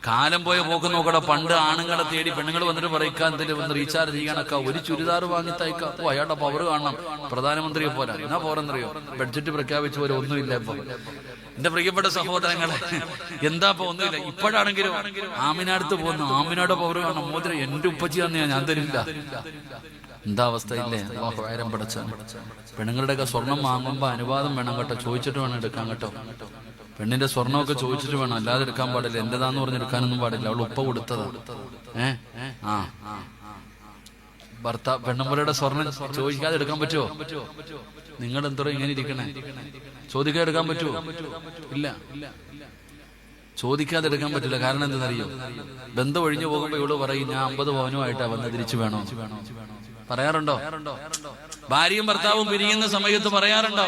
Speaker 1: കാലം പോയ പോക്ക് നോക്കടാ. പണ്ട് ആണുങ്ങളെ തേടി പെണ്ണുങ്ങൾ വന്നിട്ട് പറയിക്കാൻ എന്തെങ്കിലും ഒന്ന് റീചാർജ് ചെയ്യാനൊക്കെ ഒരു ചുരിദാർ വാങ്ങി തയ്ക്കാം. ഓ, അയാളുടെ പവർ കാണണം. പ്രധാനമന്ത്രിയെ പോരാ, എന്നാ പോരെന്നറിയോ, ബഡ്ജറ്റ് പ്രഖ്യാപിച്ച പോലെ ഒന്നുമില്ല ഇപ്പൊ. എന്റെ പ്രിയപ്പെട്ട സഹോദരങ്ങളെ, എന്താ ഇപ്പൊ ഒന്നുമില്ല. ഇപ്പോഴാണെങ്കിലും ആമിനടുത്ത് പോകുന്നു, ആമിനയുടെ പവർ കാണണം. മോതിരം എന്റെ ഉപ്പച്ചി തന്നെയാ, ഞാൻ തരില്ല. എന്താ അവസ്ഥ ഇല്ലേ? ആയിരം പടച്ച. പെണ്ണുങ്ങളുടെയൊക്കെ സ്വർണം വാങ്ങുമ്പോ അനുവാദം വേണം കേട്ടോ, ചോദിച്ചിട്ട് വേണം എടുക്കാൻ കേട്ടോ. പെണ്ണിന്റെ സ്വർണ്ണമൊക്കെ ചോദിച്ചിട്ട് വേണം, അല്ലാതെ എടുക്കാൻ പാടില്ല. എന്റേതാന്ന് പറഞ്ഞെടുക്കാനൊന്നും പാടില്ല. അവൾ ഉപ്പ കൊടുത്തതാ. പെണ്ണുമ്പുരയുടെ സ്വർണം ചോദിക്കാതെ എടുക്കാൻ പറ്റുമോ? നിങ്ങൾ എന്തോ ഇങ്ങനെ ഇരിക്കണേ, ചോദിക്കാതെ എടുക്കാൻ പറ്റുമോ? ഇല്ല. ചോദിക്കാതെടുക്കാൻ പറ്റില്ല. കാരണം എന്തെന്നറിയോ, ബന്ധം ഒഴിഞ്ഞു പോകുമ്പോ ഇവള് പറയും ഞാൻ 50 പവനുമായിട്ടാ വന്ന് തിരിച്ചു വേണോ. പറയാറുണ്ടോ? ഭാര്യയും ഭർത്താവും പിരിയുന്ന സമയത്ത് പറയാറുണ്ടോ,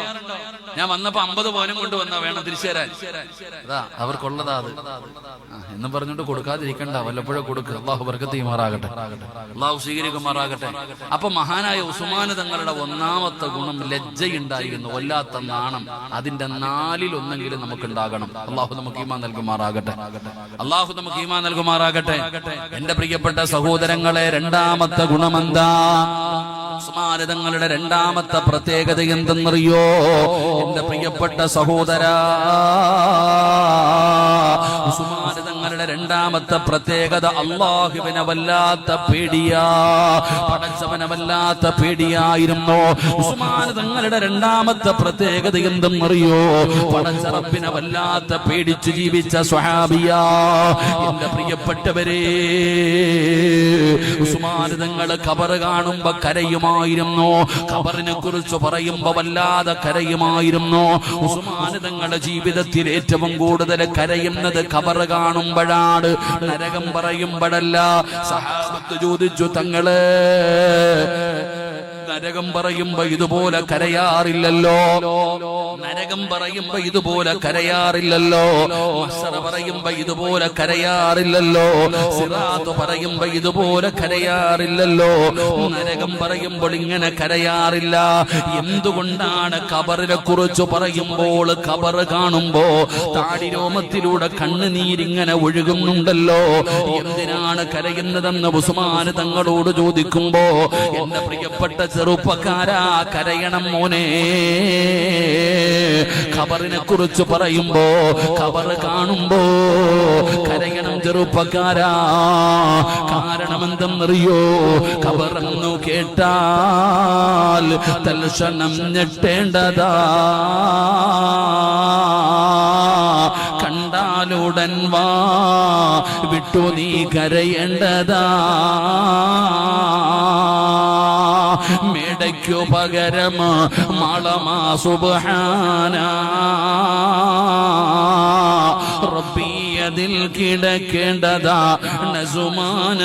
Speaker 1: ഞാൻ വന്നപ്പോ 50 പവനും കൊണ്ട് വന്നാ വേണം തിരിച്ചു തരാൻ. അതാ അവർക്കുള്ളതാ അത് എന്നും പറഞ്ഞുകൊണ്ട് കൊടുക്കാതിരിക്കണ്ട, വല്ലപ്പോഴും കൊടുക്കുക. അള്ളാഹു ബർക്കത്ത് ചെയ്യുമാറാകട്ടെ, അള്ളാഹു സ്വീകരിക്കുമാറാകട്ടെ. അപ്പൊ മഹാനായ ഉസ്മാന് തങ്ങളുടെ ഒന്നാമത്തെ ഗുണം ലജ്ജയുണ്ടായിരുന്നു, വല്ലാത്ത നാണം. അതിന്റെ 4-1 നമുക്ക് ഉണ്ടാകണം. അള്ളാഹു നമുക്ക് ഈമാൻ നൽകുമാറാകട്ടെ, അള്ളാഹു നമുക്ക് ഈമാൻ നൽകുമാറാകട്ടെ. എന്റെ പ്രിയപ്പെട്ട സഹോദരങ്ങളെ, രണ്ടാമത്തെ ഗുണമെന്താ? ഉസ്മാന് തങ്ങളുടെ രണ്ടാമത്തെ പ്രത്യേകത എന്തെന്നറിയോ? എന്റെ പ്രിയപ്പെട്ട സഹോദരാ, ഉസ്മാന് തങ്ങളുടെ രണ്ടാമത്തെ പ്രത്യേകത അല്ലാഹുവിനെ വല്ലാത്ത പേടിയാ, പടച്ചവനെ വല്ലാത്ത പേടിയായിരുന്നു. ഉസ്മാന് തങ്ങളുടെ രണ്ടാമത്തെ പ്രത്യേകത എന്തെന്നറിയോ? പടച്ച റബ്ബിനെ വല്ലാത്ത പേടിച്ചു ജീവിച്ച സ്വഹാബിയാ. എന്റെ പ്രിയപ്പെട്ടവരെ, ഉസ്മാന് തങ്ങള് ഖബർ കാണുമ്പോ കരയുമായിരുന്നു, ഖബറിനെ കുറിച്ച് പറയുമ്പോ വല്ലാതെ കരയുമായിരുന്നു. ഉസ്മാന് തങ്ങളുടെ ജീവിതത്തിൽ ഏറ്റവും കൂടുതൽ കരയുന്നത് ഖബർ കാണുമ്പോഴാണ്, നരകം പറയുമ്പോഴല്ല. സഹാബത്ത് ചോദിച്ചു, തങ്ങള് നരകം പറയുമ്പോ ഇതുപോലെ കരയാറില്ലല്ലോ, നരകം പറയുമ്പോ ഇതുപോലെ കരയാറില്ലല്ലോ, മഹ്ശർ പറയുമ്പോ ഇതുപോലെ കരയാറില്ലല്ലോ, സിറാത്ത് പറയുമ്പോ ഇതുപോലെ കരയാറില്ലല്ലോ, നരകം പറയുമ്പോൾ ഇങ്ങനെ കരയാറില്ല. എന്തുകൊണ്ടാണ്? ഖബറിനെ കുറിച്ച് പറയുമ്പോൾ, ഖബർ കാണുമ്പോ താടിരോമത്തിലൂടെ കണ്ണുനീരിങ്ങനെ ഒഴുകുന്നുണ്ടല്ലോ. എന്തിനാണ് കരയുന്നതെന്ന് ഉസ്മാന് തങ്ങളോട് ചോദിക്കുമ്പോ, എന്റെ പ്രിയപ്പെട്ട ചെറുപ്പക്കാരാ, കരയണം മോനെ. ഖബറിനെ കുറിച്ച് പറയുമ്പോ, ഖബർ കാണുമ്പോ കരയണം ചെറുപ്പക്കാരാ. കാരണം എന്തെന്നറിയോ? ഖബറെന്നു കേട്ടാൽ തൽക്ഷണം ഞെട്ടേണ്ടതാ, കണ്ടാലുടൻ വാ വിട്ടു നീ കരയേണ്ടതാ. മേടയ്ക്കു പകരം മാളമാ സുബ്ഹാന റബ്ബി, അതിൽ കിടക്കേണ്ടതാ നസുമാന.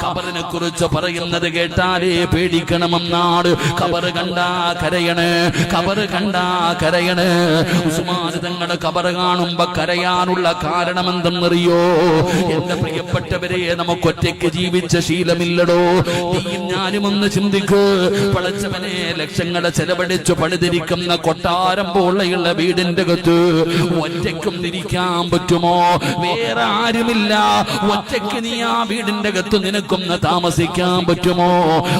Speaker 1: ഖബറിനെ കുറിച്ച് പറയുന്നത് കേട്ടാലേ പേടിക്കണമെന്നാണ്. ഖബർ കണ്ടാ കരയണ്, ഖബർ കണ്ടാ കരയണ്. ഉസ്മാൻ തങ്ങളുടെ ഖബർ കാണുമ്പോ കരയാനുള്ള കാരണം എന്തെന്നറിയോ? എന്റെ പ്രിയപ്പെട്ടവരെ, നമുക്ക് ഒറ്റയ്ക്ക് ജീവിച്ച ശീലമില്ലടോ. നീയും ഞാനും ഒന്ന് ചിന്തിക്ക്. പടച്ചവനെ, ലക്ഷങ്ങളെ ചെലവഴിച്ചു പണിതിരിക്കുന്ന കൊട്ടാരം പോലെയുള്ള വീടിന്റെ അകത്ത് ഒറ്റയ്ക്കും തിരിക്കാൻ പറ്റുമോ? വേറെ ആരുമില്ല, ഒറ്റയ്ക്ക് നീ ആ വീടിന്റെ അകത്ത് നിനക്കൊന്ന് താമസിക്കാൻ പറ്റുമോ?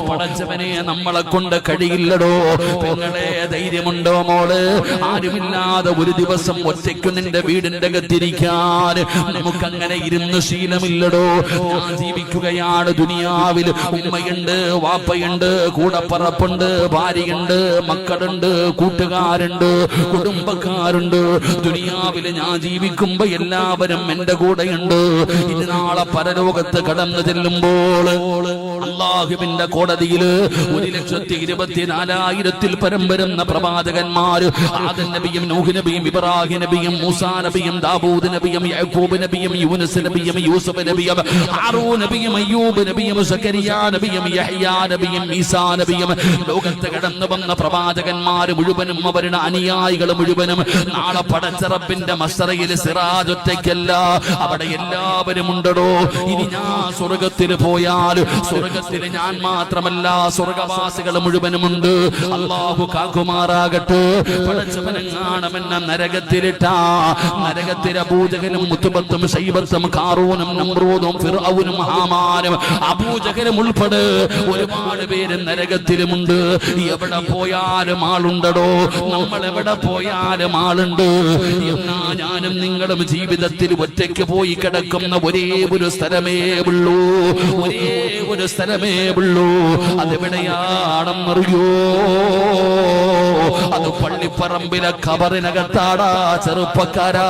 Speaker 1: പടച്ചവനെ, നമ്മളെ കൊണ്ട് കഴിയില്ലടോ. പെങ്ങളെ, ധൈര്യമുണ്ടോ മോള്? ആരുമില്ലാതെ ഒരു ദിവസം ഒറ്റയ്ക്ക് നിന്റെ വീടിന്റെ അകത്തിരിക്കാൻ നമുക്കങ്ങനെ ഇരുന്ന് ശീലമില്ലടോ. ഞാൻ ജീവിക്കുകയാണ് ദുനിയാവിൽ. ഉമ്മയുണ്ട്, വാപ്പയുണ്ട്, കൂടപ്പറപ്പുണ്ട്, ഭാര്യയുണ്ട്, മക്കളുണ്ട്, കൂട്ടുകാരുണ്ട്, കുടുംബക്കാരുണ്ട്. ദുനിയാവില് ഞാൻ ജീവിക്കുമ്പോ എല്ലാവരും എന്റെ കൂടെയുണ്ട്. ഇനി നാളെ പരലോകത്ത് കടന്നു ചെല്ലുമ്പോൾ അല്ലാഹുവിന്റെ കോടതിയില് 1,24,000 പരം വരുന്ന പ്രവാചകന്മാര്, ആദം നബിയും, നൂഹ് നബിയും, ഇബ്രാഹിം നബിയും, മൂസാ നബിയും, ദാവൂദ് നബിയും, യാക്കൂബ് നബിയും, യൂനുസ് നബിയും, യൂസുഫ് നബിയും, ഹാറൂൻ നബിയും, അയ്യൂബ് നബിയും, സക്കരിയ നബിയും, യഹ്യാ നബിയും, ഈസാ നബിയും, ലോകത്ത് കടന്നു വന്ന പ്രവാചകന്മാര് മുഴുവനും അവരുടെ അനുയായികൾ മുഴുവനും നാളെ പടച്ച റബ്ബിന്റെ മസ്റയിൽ സിറാജ് ഒറ്റയ്ക്കല്ല, അവിടെ എല്ലാവരും ഉണ്ടടോ. ഇനി ഞാൻ സ്വർഗത്തിൽ പോയാൽ സ്വർഗത്തിൽ ഞാൻ മാത്രമല്ല, സ്വർഗവാസികൾ മുഴുവനുമുണ്ട്. അല്ലാഹു കാക്കുമാറാകട്ടെ. പടച്ചവനെങ്ങാണമെന്ന നരകത്തിലിട്ട, നരകത്തിലെ അബൂജഹലും മുത്തുബത്തും ശൈബത്തും ഖാറൂനും നമ്രൂദും ഫിർഔനും ഹാമാനും അബൂജഹലും ഉൾപ്പെടെ ഒരുപാട് പേര് നരകത്തിലുമുണ്ട്. എവിടെ പോയാലും ആളുണ്ടടോ, നമ്മൾ എവിടെ പോയാലും ആളുണ്ട്. എന്നാ ഞാനും നിങ്ങളും ജീവിതത്തിൽ ഒറ്റയ്ക്ക് പോയി കിടക്കുന്ന ഒരേ ഒരു സ്ഥലമേ ഉള്ളൂ, ഒരേ ഒരു സ്ഥലമേ ഉള്ളൂ. അതെവിടെയാണെന്നറിയോ? അത് പള്ളിപ്പറമ്പിലെ ഖബറിനകത്താടാ ചെറുപ്പക്കാരാ.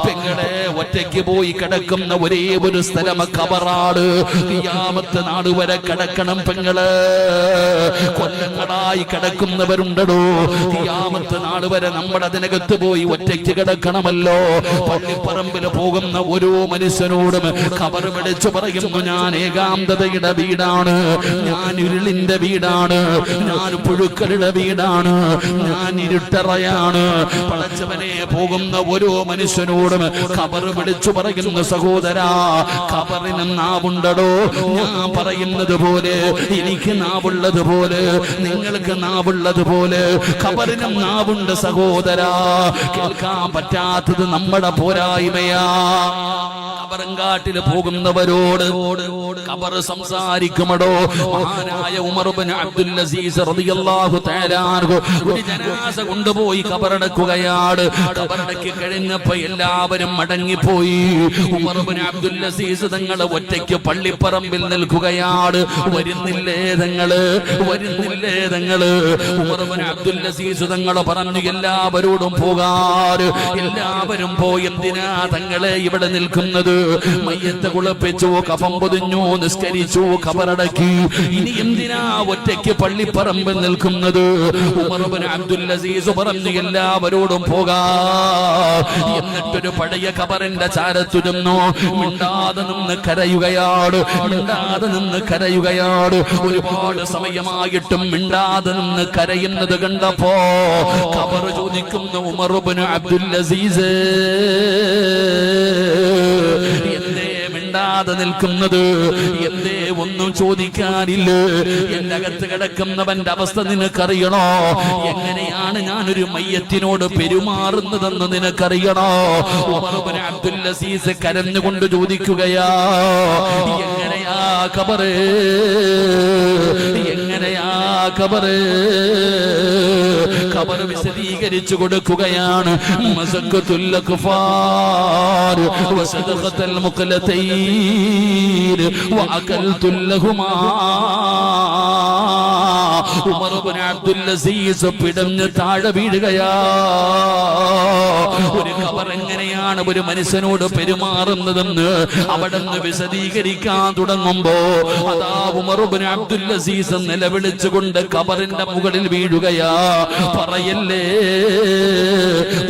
Speaker 1: പെങ്ങളെ, ഒറ്റയ്ക്ക് പോയി കിടക്കുന്ന ഒരേ ഒരു സ്ഥലം ഖബറാണ്. ഖിയാമത്ത് നാൾ വരെ കിടക്കണം പെങ്ങള്. കൊല്ലങ്ങളായി കിടക്കുന്നവരുണ്ടോ? ഖിയാമത്ത് നാൾ വരെ നമ്മൾ അതിനകത്ത് പോയി ഒറ്റയ്ക്ക് കിടക്കണമല്ലോ. പള്ളിപ്പറമ്പിൽ പോകുന്ന ഓരോ മനുഷ്യനോടും ഖബർ വിളിച്ചു പറയുന്നു, ഞാൻ ഏകാന്തതയുടെ വീടാണ്, ഞാൻ ഇരുളിന്റെ വീടാണ്, ഞാൻ പുഴുക്കളുടെ വീടാണ്, ഞാൻ ഇരുട്ടറയാണ്. പടച്ചവനെ പോകുന്ന ഓരോ മനുഷ്യനോടും ഖബർ വിളിച്ചു പറയുന്ന സഹോദരാ, ഖബറിന് നാവുണ്ടടോ. ഞാൻ പറയുന്നത് പോലെ, എനിക്ക് നാവുള്ളത് പോലെ, നിങ്ങൾക്ക് നാവുള്ളത് പോലെ ഖബറിനും നാവുണ്ട് സഹോദരാ. കേൾക്കാൻ പറ്റാത്തത് നമ്മുടെ പോരായ്മയാ. ഖബറങ്കാട്ടില് പോകുന്നവരോട് ഖബർ സംസാരിക്കുമടോ. മഹാനായ ഉമർ ഇബ്നു അബ്ദുൽ അസീസ് റളിയല്ലാഹു തആല അൻഹു ഒരു ജനാസ കൊണ്ടുപോയി ഖബറടക്കുകയാണ്. ഖബറടക്കി കഴിഞ്ഞപ്പോൾ എല്ലാവരും മടങ്ങിപ്പോയി. ഉമർ ഇബ്നു അബ്ദുൽ അസീസ് തങ്ങൾ ഒറ്റയ്ക്ക് പള്ളിപ്പറമ്പിൽ നിൽക്കുകയാണ്. വരുന്നില്ലേ തങ്ങള്, വരുന്നില്ലേ തങ്ങള്. ഉമർ ഇബ്നു അബ്ദുൽ അസീസ് തങ്ങൾ പറഞ്ഞു, എല്ലാവരോടും പോകാറ്. എല്ലാവരും പോയി. എന്തിനാ തങ്ങളെ ഇവിടെ നിൽക്കുന്നത്? മയ്യത്ത് കുളിപ്പിച്ചു, കഫം പൊതിഞ്ഞു, നിസ്കരിച്ചു, ഖബറടക്കി. ഇനി എന്തിനാ ഒറ്റയ്ക്ക് പള്ളിപ്പറമ്പിൽ നിൽക്കുന്നത്? ഉമർ ഇബ്നു അബ്ദുൽ അസീസ് പറഞ്ഞു, എല്ലാവരോടും പോകാ. എന്നിട്ടൊരു പഴയ ഖബറിന്റെ ചാരത്തുരുന്നു. മിണ്ടാതെ നിന്ന് കരയുകയാണ്, മിണ്ടാതെ നിന്ന് കരയുകയാണ്. ഒരുപാട് സമയമായിട്ടും മിണ്ടാതെ നിന്ന് കരയുന്നത് കണ്ടപ്പോ ഖബർ ചോദിക്കുന്നു, ഉമർ ഇബ്നു അബ്ദുൽ അസീസ് എന്തേ മിണ്ടാതെ നിൽക്കുന്നത്? എന്തേ ഒന്നും ചോദിക്കാനില്ല? എന്റെ അകത്ത് കിടക്കുന്നവന്റെ അവസ്ഥ നിനക്കറിയണോ? എങ്ങനെയാണ് ഞാനൊരു മയ്യത്തിനോട് പെരുമാറുന്നതെന്ന് നിനക്കറിയണോ? ഉമർ ഇബ്നു അബ്ദുൽ അസീസ് കരഞ്ഞുകൊണ്ട് ചോദിക്കുകയാ, എങ്ങനെയാ ഖബറ്, എങ്ങനെയാ ഖബറ്? ഖബർ വിശദീകരിച്ചു കൊടുക്കുകയാണ്. മസഖത്തുൽ അഖ്ഫാർ വസദഖത്തുൽ മുഖലതൈൻ വഅകൽതു ലഹുമാ. ഉമർ ഇബ്നു അബ്ദുൽ അസീസ് പിടഞ്ഞ് താഴെ വീഴുകയാ. ഒരു ഖബർ എങ്ങനെയാണ് ഒരു മനുഷ്യനോട് പെരുമാറുന്നതെന്ന് അവിടെ നിന്ന് വിശദീകരിക്കാൻ തുടങ്ങുമ്പോ അതാ ഉമർ ഇബ്നു അബ്ദുൽ അസീസ് നിലവിളിച്ചുകൊണ്ട് ഖബറിന്റെ മുകളിൽ വീഴുകയാ. പറയല്ലേ,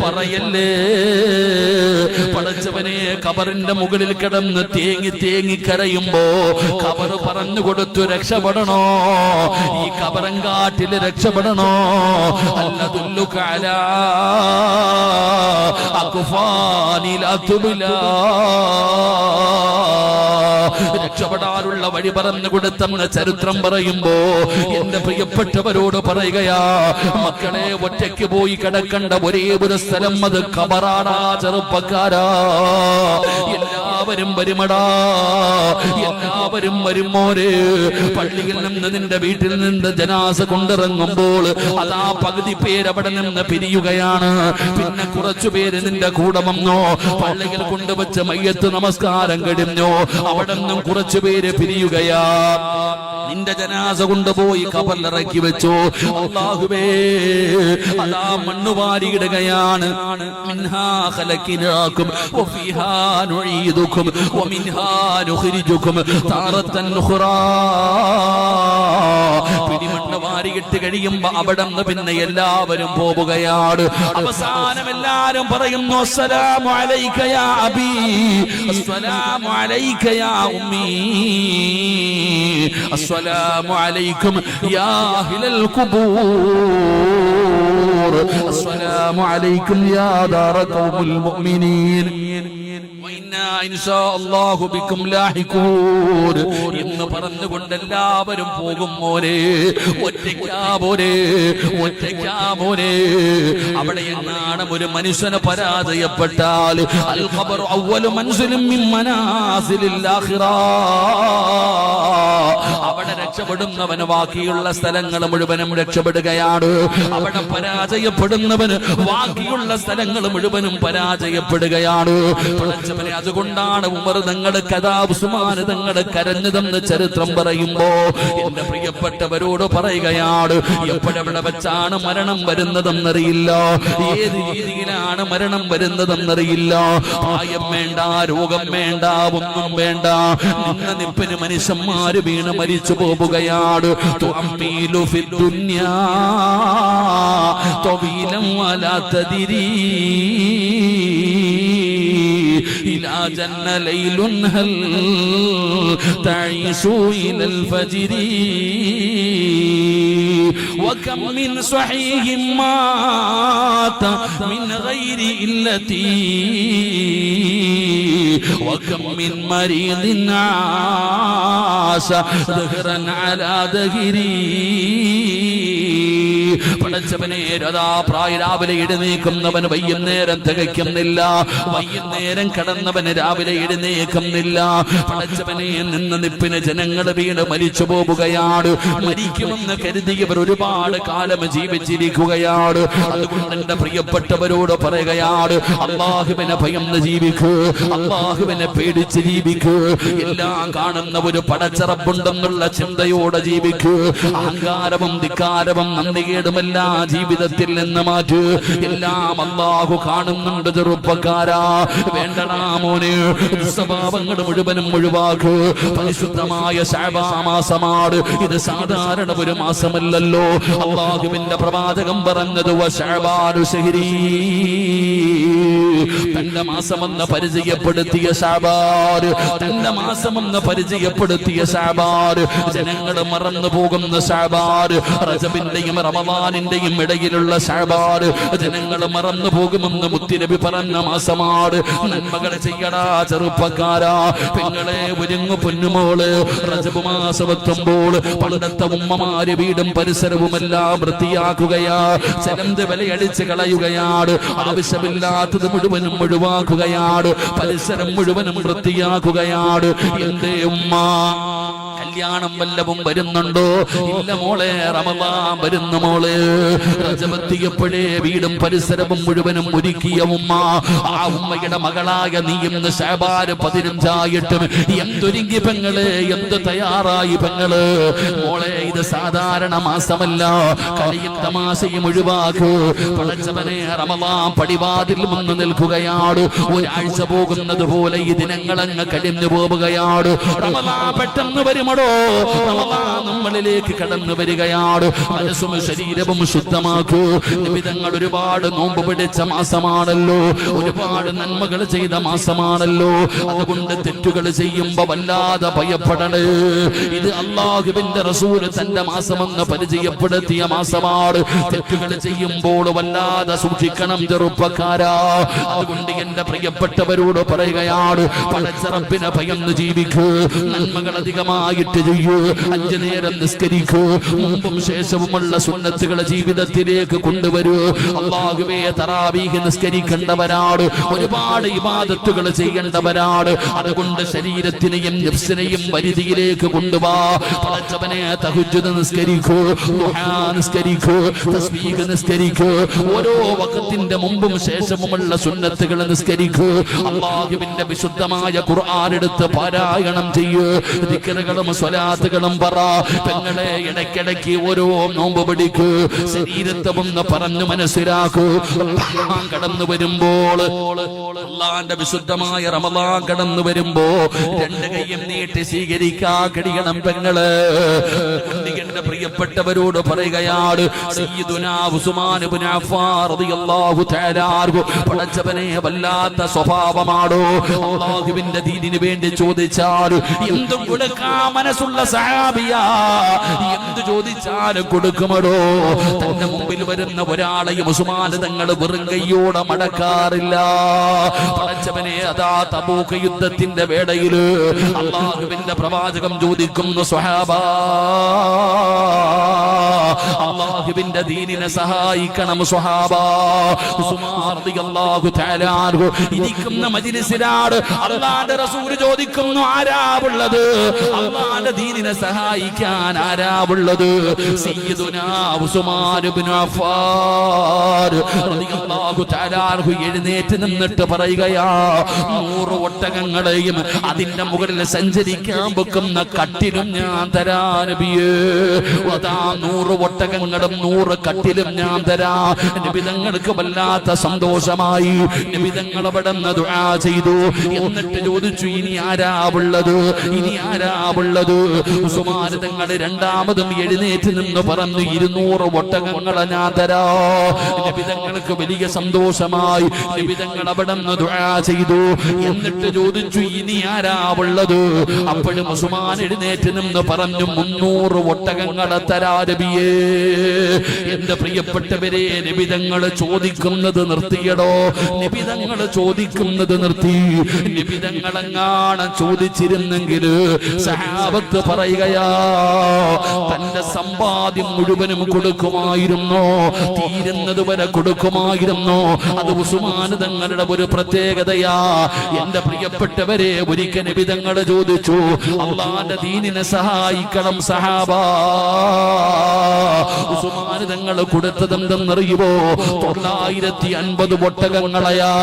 Speaker 1: പറയല്ലേ. പടച്ചവനെ, ഖബറിന്റെ മുകളിൽ കിടന്ന് തേങ്ങി തേങ്ങി കരയുമ്പോ ഖബർ പറഞ്ഞു കൊടുത്തു, രക്ഷപ്പെടണോ, ഈ ഖബറങ്കാട്ടിൽ രക്ഷപ്പെടണോ. അല്ലദുല്ലുക അലാ അഖ്ഫാനിൽ അതുബിലാ. രക്ഷപ്പെടാനുള്ള വഴി പറഞ്ഞു കൊടുത്തെന്ന് ചരിത്രം പറയുമ്പോ എന്റെ പ്രിയപ്പെട്ടവരോട് പറയുകയാ, മക്കളെ, ഒറ്റയ്ക്ക് പോയി കിടക്കേണ്ട ഒരേ ഒരു സ്ഥലം അത് ഖബറാടാ ചെറുപ്പക്കാരാ. എല്ലാവരും വരുമടാ, എല്ലാവരും വരുമോരെ. പള്ളിയിൽ നിന്ന് നിന്റെ വീട്ടിൽ നിന്ന് ജനാസ കൊണ്ടിറങ്ങുമ്പോൾ അതാ പകുതി പേരവിടെ നിന്ന് പിരിയുകയാണ്. പിന്നെ കുറച്ചു പേര് നിന്റെ കൂടെ വന്നോ. പള്ളിയിൽ കൊണ്ടുവച്ച് മയ്യത്ത് നമസ്കാരം കഴിഞ്ഞോ. അവിടെ നിന്നും കുറച്ചു പേര് പിരിയുകയാ. നിന്റെ ജനാസ കൊണ്ടുപോയി ഖബറിലിറക്കി വെച്ചു. അല്ലാഹുവേ, അതാ മണ്ണ് വാരിയിടുകയാണ്. മിൻഹാ ഖലഖനാകും വഫീഹാ നുഈദുകും വമിൻഹാ നുഖ്രിജുകും താറത്തൻ ഉഖ്റാ. പിടിമണ്ണ് വാരിയിട്ട് കഴിയുമ്പോ അവിടെ നിന്ന് പിന്നെ എല്ലാവരും പോവുകയാണ്. അവസാനം എല്ലാരും പറയുന്നു, അസ്സലാമു അലൈക യാ അബീ, അസ്സലാമു അലൈക യാ ഉമ്മീ, അസ്സലാമു അലൈക്കും യാ അഹ്ലൽ ഖുബൂർ, അസ്സലാമു അലൈക്കും യാ ദാറ ഖൗമുൽ മുഅ്മിനീൻ, വഇന്നാ ഇൻഷാ അല്ലാഹു ബിക്കും ലാഹിഖൂൻ എന്ന് പറഞ്ഞുകൊണ്ട് എല്ലാവരും പോകും. മോനെ, ഒറ്റയ്ക്കാ മോനെ, ഒറ്റയ്ക്കാ മോനെ. അവിടെ എങ്ങാണ് ഒരു മനുഷ്യനെ പരാജയപ്പെട്ടാൽ അൽ ഖബറു അവ്വലു മൻസിലിൻ മിൻ മനാസിലിൽ ആഖിറ. അവിടെ രക്ഷപ്പെടുന്നവന് ബാക്കിയുള്ള സ്ഥലങ്ങൾ മുഴുവനും രക്ഷപ്പെടുകയാണ്. അവിടെ പരാജയപ്പെടുന്നവന് ബാക്കിയുള്ള സ്ഥലങ്ങൾ മുഴുവനും പരാജയപ്പെടുകയാണ്. പടച്ചവനെ അതുകൊണ്ടാണ് ഉമർ തങ്ങളുടെ കഥാ ഉസ്മാൻ തങ്ങളുടെ കരഞ്ഞതെന്ന് ചരിത്രം പറയുമ്പോ എന്റെ പ്രിയപ്പെട്ടവരോട് പറയുകയാണ്, എപ്പോഴെവിടെ വെച്ചാണ് മരണം വരുന്നതെന്നറിയില്ല, ഏത് രീതിയിലാണ് മരണം വരുന്നതെന്നറിയില്ല. പ്രായം വേണ്ട, രോഗം വേണ്ട, ഒന്നും വേണ്ട, നിന്ന നിപ്പിന് മനുഷ്യന്മാര് വീണ് മരിച്ചു പോവുകയാണ്. തുഅമ്മീലു ഫിദ്ദുന്യാ തവീലൻ വലാ തദ്രീ إلى جن ليل هل تعيش إلى الفجر وكم من صحيح مات من غير علة وكم من مريض عاش دهرا على دهري. പടച്ചവനെ രാവിലെ എഴുന്നേക്കുന്നവൻ വൈകുന്നേരം തികയ്ക്കുന്നില്ല, വൈകുന്നേരം കടന്നവന് രാവിലെ എഴുന്നേക്കുന്നില്ല. പടച്ചവനെ നിന്ന് നിപ്പിന് ജനങ്ങൾ വീണ് മരിച്ചു പോവുകയാണ്. മരിക്കുമെന്ന് കരുതിയവർ ഒരുപാട് കാലം ജീവിച്ചിരിക്കുകയാണ്. അതുകൊണ്ട് എന്റെ പ്രിയപ്പെട്ടവരോട് പറയുകയാണ്, അല്ലാഹുവിനെ ഭയന്ന് ജീവിക്കൂ, അല്ലാഹുവിനെ പേടിച്ച് ജീവിക്കൂ. എല്ലാം കാണുന്ന ഒരു പടച്ചറപ്പുണ്ടെന്നുള്ള ചിന്തയോടെ ജീവിക്കൂ. അഹങ്കാരവും ധിക്കാരവും നന്ദികേടുമെല്ലാം ജീവിതത്തിൽ നിന്ന് മാറ്റൂ. എല്ലാം അല്ലാഹു കാണുന്നുണ്ട്. ചെറുപ്പക്കാരാ, വേണ്ടടാ മോനെ, സ്വഭാവങ്ങൾ മുഴുവനും ഒഴിവാക്കൂ. പരിശുദ്ധമായ ശഅബാൻ മാസമാണ്. ഇത് സാധാരണ ഒരു മാസമല്ലല്ലോ. അല്ലാഹുവിന്റെ പ്രവാചകൻ പറഞ്ഞത് വശഅബാനു ശഹ്രീ, തന്റെ മാസമെന്ന് പരിചയപ്പെടുത്തിയ ശഅബാൻ, തന്റെ മാസമെന്ന് പരിചയപ്പെടുത്തിയ ശഅബാൻ, ജനങ്ങൾ മറന്നു പോകുന്ന ശഅബാൻ, റജബിന്റെയും റമദാനിന്റെയും ഇടയിലുള്ള ശഅബാൻ ജനങ്ങൾ മറന്നു പോകുമെന്ന് മുത്തുനബി പറഞ്ഞ മാസമാണ്. നന്മകൾ ചെയ്യടാ ചെറുപ്പക്കാരാ, പെങ്ങളെ ഒരുങ്ങു പൊന്നുമോള്. റജബ് മാസമെത്തുമ്പോൾ പണ്ടത്തെ ഉമ്മമാര് വീടും പരിസരവുമെല്ലാം വൃത്തിയാക്കുകയാ, ചെലന്ത് വിലയടിച്ച് കളയുകയാണ്, ആവശ്യമില്ലാത്തത് മുഴുവനും ഒഴിവാക്കുകയാണ്, പരിസരം മുഴുവനും വൃത്തിയാക്കുകയാണ്. എന്തേ ഉമ്മ, കല്യാണം വല്ലവും വരുന്നുണ്ടോ? ഇല്ല മോളെ, റമദാൻ വരുന്ന മോളെ. റജബെത്തിയപ്പോഴേ വീടും പരിസരവും മുഴുവനും ഒരുക്കിയ ഉമ്മ, ആ ഉമ്മയുടെ മകളായ നീ ഇന്ന് ശഅബാൻ 15 എന്തൊരുങ്ങി പെങ്ങള്, എന്ത് തയ്യാറായി പെങ്ങള്. മോളെ, ഇത് സാധാരണ മാസമല്ല, കളിയും തമാശയും ഒഴിവാക്കൂ. പടച്ചവനെ, റമദാൻ പടിവാതിൽ വന്ന് നിൽക്കുകയാണ്. ഒരാഴ്ച പോകുന്നത് പോലെ ഈ ദിനങ്ങളങ്ങ് കഴിഞ്ഞു പോവുകയാണ്. റമദാൻ പെട്ടെന്ന് വരുമടോ, നമ്മളിലേക്ക് കടന്നു വരികയാണ്. മനസ്സും ശരീരവും ശുദ്ധമാക്കൂ. നിമിതങ്ങൾ ഒരുപാട് നോമ്പ് പിടിച്ച മാസമാണല്ലോ, ഒരുപാട് നന്മകൾ ചെയ്ത മാസമാണല്ലോ. അതുകൊണ്ട് തെറ്റുകൾ ചെയ്യുമ്പോ വല്ലാതെ ഭയപ്പെടണേ. ഇത് അല്ലാഹുവിന്റെ റസൂൽ തന്റെ മാസമെന്ന് പരിചയപ്പെടുത്തിയ മാസമാണ്. തെറ്റുകൾ ചെയ്യുമ്പോൾ വല്ലാതെ സൂക്ഷിക്കണം ചെറുപ്പക്കാരാ. അതുകൊണ്ട് എന്റെ പ്രിയപ്പെട്ടവരോട് പറയുകയാണ്, പടച്ച റബ്ബിനെ ഭയന്ന് ജീവിക്കൂ, നന്മകൾ അധികമായിട്ട് ചെയ്യൂ, 5 നേരം നിസ്കരിക്കൂ, മുമ്പും ശേഷവുമുള്ള സുന്നത്തുകൾ ജീവിതത്തിലേക്ക് കൊണ്ടുവരൂ. അല്ലാഹുവേ, തറാവീഹ് നിസ്കരിക്കേണ്ടവരാണ്, ഒരുപാട് ഇബാദത്തുകൾ ചെയ്യേണ്ടവരാണ്. അതുകൊണ്ട് ശരീരത്തിനെയും നഫ്സിനെയും പരിധിയിലേക്ക് കൊണ്ടുവാ. പടച്ചവനെ, തഹജ്ജുദ് നിസ്കരിക്കൂ, ദുആ നിസ്കരിക്കൂ, തസ്ബീഹ് നിസ്കരിക്കൂ, ഓരോ വഖത്തിന്റെ മുമ്പും ശേഷവുമുള്ള സുന്നത്തുകൾ നിസ്കരിക്കൂ. അല്ലാഹുവിന്റെ വിശുദ്ധമായ ഖുർആൻ എടുത്ത് പാരായണം ചെയ്യൂ. ദിക്റുകളും സ്വലാത്തുകളും പറ. പെങ്ങളെ, ഇടയ്ക്കിടയ്ക്ക് ഓരോ നോമ്പ് പിടിക്കൂ. ശരീരത്തെ ഒന്ന് പറഞ്ഞു മനസ്സിലാക്കൂ. റമദാൻ കടന്നു വരുമ്പോൾ, അല്ലാഹുവിന്റെ വിശുദ്ധമായ റമദാൻ കടന്നു വരുമ്പോ 2 കൈയും നീട്ടി സ്വീകരിക്കാ കഴിയണം പെങ്ങള്. എന്റെ പ്രിയപ്പെട്ടവരോട് പറയുകയാണ്, സയ്യിദുനാ ഉസ്മാൻ ഇബ്നു അഫ്ഫാൻ റളിയല്ലാഹു തആല അൻഹു, പടച്ചവനെ, വല്ലാത്ത സ്വഭാവമാണോ. അല്ലാഹുവിന്റെ ദീനിന് വേണ്ടി ചോദിച്ചാൽ എന്തും കൊടുക്കാൻ മനസ്സുള്ള സഹാബിയാ, എന്ത് ചോദിച്ചാലും കൊടുക്കുമടോ. തന്റെ മുമ്പിൽ വരുന്ന ഒരാളെയും ഉസ്മാൻ തങ്ങൾ വെറും കൈയോടെ മടക്കാറില്ല. പടച്ചവനെ, അതാ തബൂക്ക് യുദ്ധത്തിന്റെ വേളയില് അല്ലാഹുവിന്റെ പ്രവാചകം ചോദിക്കുന്നു, സ്വഹാബാ, അല്ലാഹുവിന്റെ ദീനിനെ സഹായിക്കണം സ്വഹാബാ. ഉസ്മാൻ റളിയല്ലാഹു തആല അൻഹു ഇരിക്കുന്ന മജ്ലിസിലാണ് അല്ലാഹുവിന്റെ റസൂൽ ചോദിക്കുന്നു, ആരാവുള്ളത്? അല്ലാഹുവിന്റെ ദീനിനെ സഹായിക്കാൻ ആരാവുള്ളത്? സയ്യിദുനാ ഉസ്മാൻ ഇബ്നു അഫ്ഫാൻ റളിയല്ലാഹു അല്ലാഹു തആല എഴുന്നേറ്റ് നിന്നിട്ട് പറയുകയാ, 100 ഒട്ടകങ്ങളെയും അതിന്റെ മുകളിൽ സഞ്ചരിക്കാൻ വെക്കുന്ന കട്ടിലും ഞാൻ തരാ നബിയേ. അതാ 100 ഒട്ടകങ്ങളും 100 കട്ടിലും ഞാൻ തരാ. നബി തങ്ങൾക്ക് വല്ലാത്ത സന്തോഷമായി. നബി തങ്ങൾ അവിടുന്ന് ദുആ ചെയ്തു. എന്നിട്ട് ചോദിച്ചു, ഇനി ആരാ ഉള്ളത്, ഇനി ആരാ ഉള്ളത്? ഉസ്മാൻ തങ്ങൾ രണ്ടാമതും എഴുന്നേറ്റ് നിന്ന് പറഞ്ഞു, 200 ഒട്ടകങ്ങളെ ഞാൻ തരാ. നബി തങ്ങൾക്ക് വലിയ സന്തോഷമായി. നബി തങ്ങൾ അവിടുന്ന് ദുആ ചെയ്തു. എന്നിട്ട് ചോദിച്ചു, ഇനി ആരാ ഉള്ളത്? അപ്പോഴും ഉസ്മാൻ എഴുന്നേറ്റ് നിന്ന് പറഞ്ഞു, 300 ഒട്ടകങ്ങളെ തരാ നബിയേ. എന്റെ പ്രിയപ്പെട്ടവരെ, നബി തങ്ങൾ ചോദിക്കുന്നത് നിർത്തിയടോ. നബി തങ്ങൾ ചോദിക്കുന്നത് നിർത്തി. നബി തങ്ങൾ എങ്ങാണ് ചോദിച്ചിരുന്നെങ്കിൽ സഹാബത്ത് പറയുകയാ, തന്റെ സമ്പാദ്യം മുഴുവനും കൊടുക്കുമായിരുന്നു, തീരുന്നത് വരെ കൊടുക്കുമായിരുന്നു. അത് ഉസ്മാൻ തങ്ങളുടെ ഒരു പ്രത്യേകതയാ. എന്റെ പ്രിയപ്പെട്ടവരെ, ഒരിക്കൽ നബി തങ്ങൾ ചോദിച്ചു, അല്ലാഹുവിന്റെ ദീനിനെ സഹായിക്കണം സഹാബാ. ഉസ്മാൻ തങ്ങൾ കൊടുത്തതെന്തെന്നറിയുമോ? 950 ഒട്ടകങ്ങളെയാ.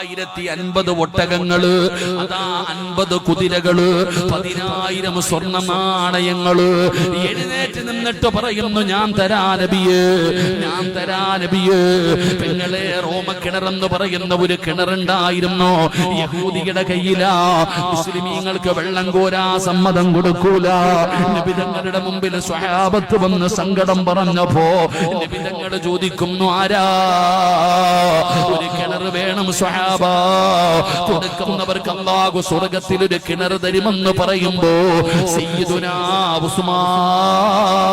Speaker 1: 950 ഒട്ടകങ്ങള്, അതാ 50 കുതിരകള്, 10,000 സ്വർണ്ണ നാണയങ്ങള്. എഴുന്നേറ്റ് നിന്നിട്ട് പറയുന്നു, ഞാൻ തരാ നബിയേ, ഞാൻ തരാ നബിയേ. പെങ്ങളെ, റോമക്കിണറെന്ന് പറയുന്ന ഒരു കിണറുണ്ടായിരുന്നു. യഹൂദിയുടെ കയ്യിലാ. മുസ്ലിമീങ്ങൾക്ക് വെള്ളം കോരാ സമ്മതം കൊടുക്കൂല. നബി തങ്ങളുടെ മുമ്പിൽ സ്വഹാബത്ത് വന്ന് സങ്കടം പറഞ്ഞപ്പോ നബി തങ്ങൾ ചോദിക്കുന്നു, ആരാ ഒരു കിണർ വേണം സ്വഹാബ? കൊടുക്കുന്നവർക്ക് അല്ലാഹു സ്വർഗ്ഗത്തിൽ ഒരു കിണർ തരുമെന്ന് പറയുമ്പോ സയ്യിദുനാ ഉസ്മാൻ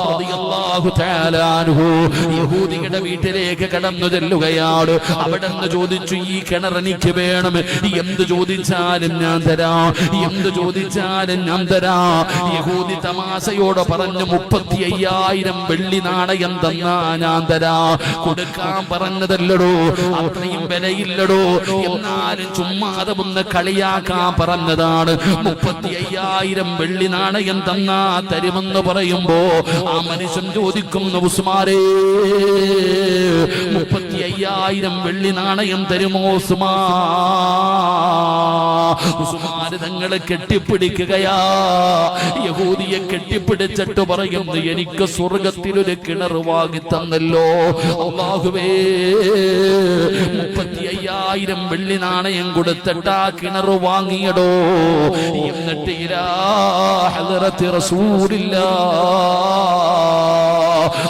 Speaker 1: റളിയല്ലാഹു തആല അൻഹു യഹൂദിയുടെ വീട്ടിലേക്ക് കടന്നു ചെല്ലുകയാണ്. അവിടെന്ന് ചോദിച്ചു, ഈ കിണർ എനിക്ക് വേണം, എന്ത് ചോദിച്ചാലും ഞാൻ തരാം, എന്ത് ചോദിച്ചാലും ഞാൻ തരാം. യഹൂദി തമാശയോട് പറഞ്ഞു, 35,000 വെള്ളി നാണയം തന്നാ ഞാൻ തരാം. കൊടുക്കാൻ പറഞ്ഞതല്ലടോ, അത്രയും വിലയില്ലടോ. എന്നാലും ചുമ്മാതെ ഒന്ന് കളിയാക്കാൻ പറഞ്ഞതാണ്. 35,000 വെള്ളി നാണയം തന്നാ തരുമെന്ന് പറയുമ്പോ ആ മനുഷ്യൻ ചോദിക്കുന്നു, ഉസ്മാനേ, 35,000 വെള്ളി നാണയം തരുമോ ഉസ്മാൻ? ഉസ്മാൻ തങ്ങളെ കെട്ടിപ്പിടിക്കുകയാ. യഹൂദിയെ കെട്ടിപ്പിടിച്ചിട്ട് പറയുന്നു, എനിക്ക് സ്വർഗത്തിലൊരു കിണർ വാങ്ങി തന്നല്ലോ അല്ലാഹുവേ. 35,000 വെള്ളി നാണയം കൊടുത്തിട്ട് ആ കിണർ വാങ്ങിയടോ. എന്നിട്ട് ഇലാ ഹളറത്തി റസൂലില്ലാഹ്,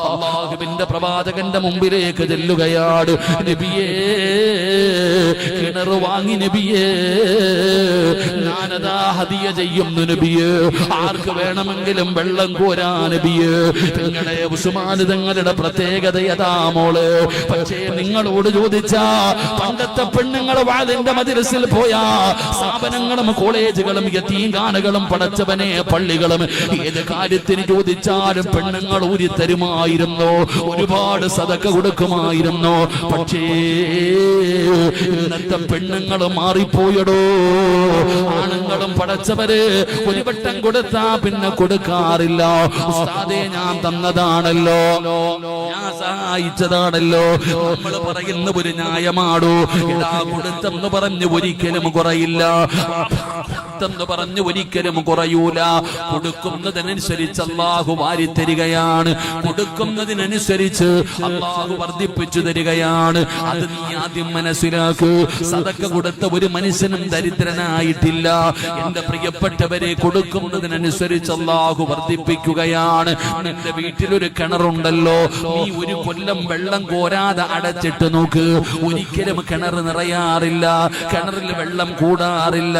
Speaker 1: അല്ലാഹുവിന്റെ പ്രവാചകന്റെ മുമ്പിലേക്ക് ചെല്ലുകയാണ്. നബിയേ, കിണർ വാങ്ങി നബിയേ, ഞാനതാ ഹദിയ ചെയ്യുന്നു നബിയേ, ആർക്ക് വേണമെങ്കിലും വെള്ളം കോരാ നബിയേ. നിങ്ങളെ ഉസ്മാൻ തങ്ങളുടെ പ്രത്യേകത യഥാ മോള്. പക്ഷേ നിങ്ങളോട് ചോദിച്ചാ, പണ്ടത്തെ പെണ്ണുങ്ങൾ വാതിന്റെ മദ്രസിൽ പോയാ, സ്ഥാപനങ്ങളും കോളേജുകളും യതീംഖാനകളും പടച്ചവനെ പള്ളികളും ഏത് കാര്യത്തിന് ചോദിച്ചാലും പെണ്ണുങ്ങൾ ഊരി തരുമായിരുന്നു, ഒരുപാട് സദഖ കൊടുക്കുമായിരുന്നു. പക്ഷേ ഇന്നത്തെ പെണ്ണുങ്ങൾ മാറിപ്പോയടോ. ആണുങ്ങളും പടച്ചവര് ഒരു വട്ടം കൊടുത്താ പിന്നെ കൊടുക്കാറില്ല. ഉസ്താദേ, ഞാൻ തന്നതാണല്ലോ, ഞാൻ സഹായിച്ചതാണല്ലോ. നമ്മൾ പറയുന്ന ഒരു ന്യായമാടോ? ഇടാ, കൊടുത്തെന്ന് പറഞ്ഞ് ഒരിക്കലും കുറയില്ല, എന്ന് പറഞ്ഞ് ഒരിക്കലും കുറയൂല. കൊടുക്കുന്നതിനനുസരിച്ച് അല്ലാഹു വാരിത്തരികയാണ്, കൊടുക്കുന്നതിനനുസരിച്ച് അല്ലാഹു വർദ്ധിപ്പിച്ചു തരികയാണ്. അത് നീ ആദ്യം മനസ്സിലാക്ക്. സദഖ കൊടുത്ത ഒരു മനുഷ്യനും ദരിദ്രനായിട്ടില്ല. എന്റെ പ്രിയപ്പെട്ടവരെ, കൊടുക്കുന്നതിനനുസരിച്ച് അല്ലാഹു വർദ്ധിപ്പിക്കുകയാണ്. നിന്റെ വീട്ടിലൊരു കിണറുണ്ടല്ലോ, നീ ഒരു കൊല്ലം വെള്ളം കോരാതെ അടച്ചിട്ട് നോക്ക്, ഒരിക്കലും കിണർ നിറയാറില്ല, കിണറിൽ വെള്ളം കൂടാറില്ല.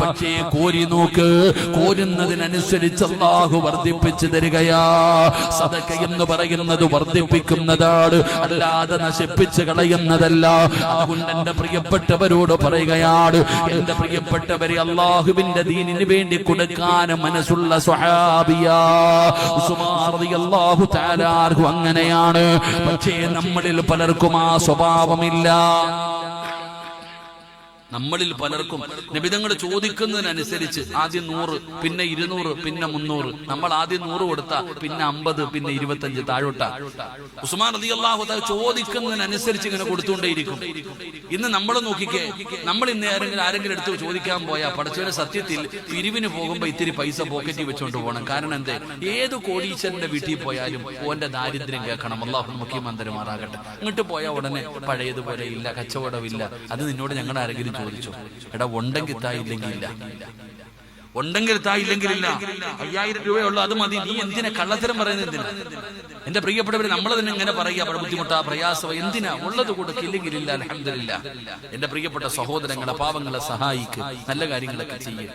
Speaker 1: പക്ഷേ കോരി നോക്ക്, കോരുന്നതിനനുസരിച്ച് അല്ലാഹു വർദ്ധിപ്പിച്ചു തരികയാ. സദഖ എന്ന് പറയുന്നത് വർദ്ധിപ്പിക്കുന്നതാണ്, അല്ലാതെ നശിപ്പിച്ച് കളയുന്നതല്ല. അതുകൊണ്ട് എന്റെ പ്രിയപ്പെട്ടവരോട് പറയുകയാണ്, എന്റെ പ്രിയപ്പെട്ടവരെ, അല്ലാഹുവിന്റെ ദീനിന് വേണ്ടി കൊടുക്കാൻ മനസ്സുള്ള സ്വഹാബിയാ ഉസ്മാൻ റളിയല്ലാഹു തആല അൻഹു അങ്ങനെയാണ്. പക്ഷേ നമ്മളിൽ പലർക്കും ആ സ്വഭാവമില്ല. നമ്മളിൽ പലർക്കും നബിതങ്ങൾ ചോദിക്കുന്നതിനനുസരിച്ച് ആദ്യം 100, പിന്നെ 200, പിന്നെ 300. നമ്മൾ ആദ്യം 100 കൊടുത്താ പിന്നെ 50, പിന്നെ 25 താഴോട്ട. ഉസ്മാൻ റളിയല്ലാഹു തആല ചോദിക്കുന്നതിനനുസരിച്ച് ഇങ്ങനെ കൊടുത്തുകൊണ്ടേയിരിക്കും. ഇന്ന് നമ്മൾ നോക്കിക്കേ, നമ്മൾ ഇന്ന് ആരെങ്കിലും എടുത്ത് ചോദിക്കാൻ പോയാ പടച്ചവന്റെ സത്യത്തിൽ പിരിവിന് പോകുമ്പോ ഇത്തിരി പൈസ പോക്കറ്റിൽ വെച്ചോണ്ട് പോകണം. കാരണം എന്തേ, ഏത് കോടീശ്വരന്റെ വീട്ടിൽ പോയാലും ഓന്റെ ദാരിദ്ര്യം കേൾക്കണം. അല്ലാഹു നമുക്ക് മന്ദിരമാറാകട്ടെ. ഇങ്ങോട്ട് പോയാൽ ഉടനെ പഴയതുപോലെ ഇല്ല, കച്ചവടമില്ല. അത് നിന്നോട് ഞങ്ങൾ ആരെങ്കിലും ചോദിച്ചു? എടാ, ഉണ്ടെങ്കിൽ തായില്ലെങ്കിൽ ഇല്ല, ഉണ്ടെങ്കിൽ തായില്ലെങ്കിലില്ല. 5000 രൂപയുള്ളൂ, അത് മതി. നീ എന്തിനാ കള്ളത്തരം പറയുന്നത്? എന്തിനാ? എന്റെ പ്രിയപ്പെട്ടവര്, നമ്മൾ തന്നെ ഇങ്ങനെ പറയുക, ബുദ്ധിമുട്ടാ, പ്രയാസം, എന്തിനാ? ഉള്ളത് കൊടുക്കില്ലെങ്കിലില്ല. അൽഹംദുലില്ലാഹ്. എന്റെ പ്രിയപ്പെട്ട സഹോദരങ്ങളെ, പാവങ്ങളെ സഹായിക്ക്, നല്ല കാര്യങ്ങളൊക്കെ ചെയ്യും.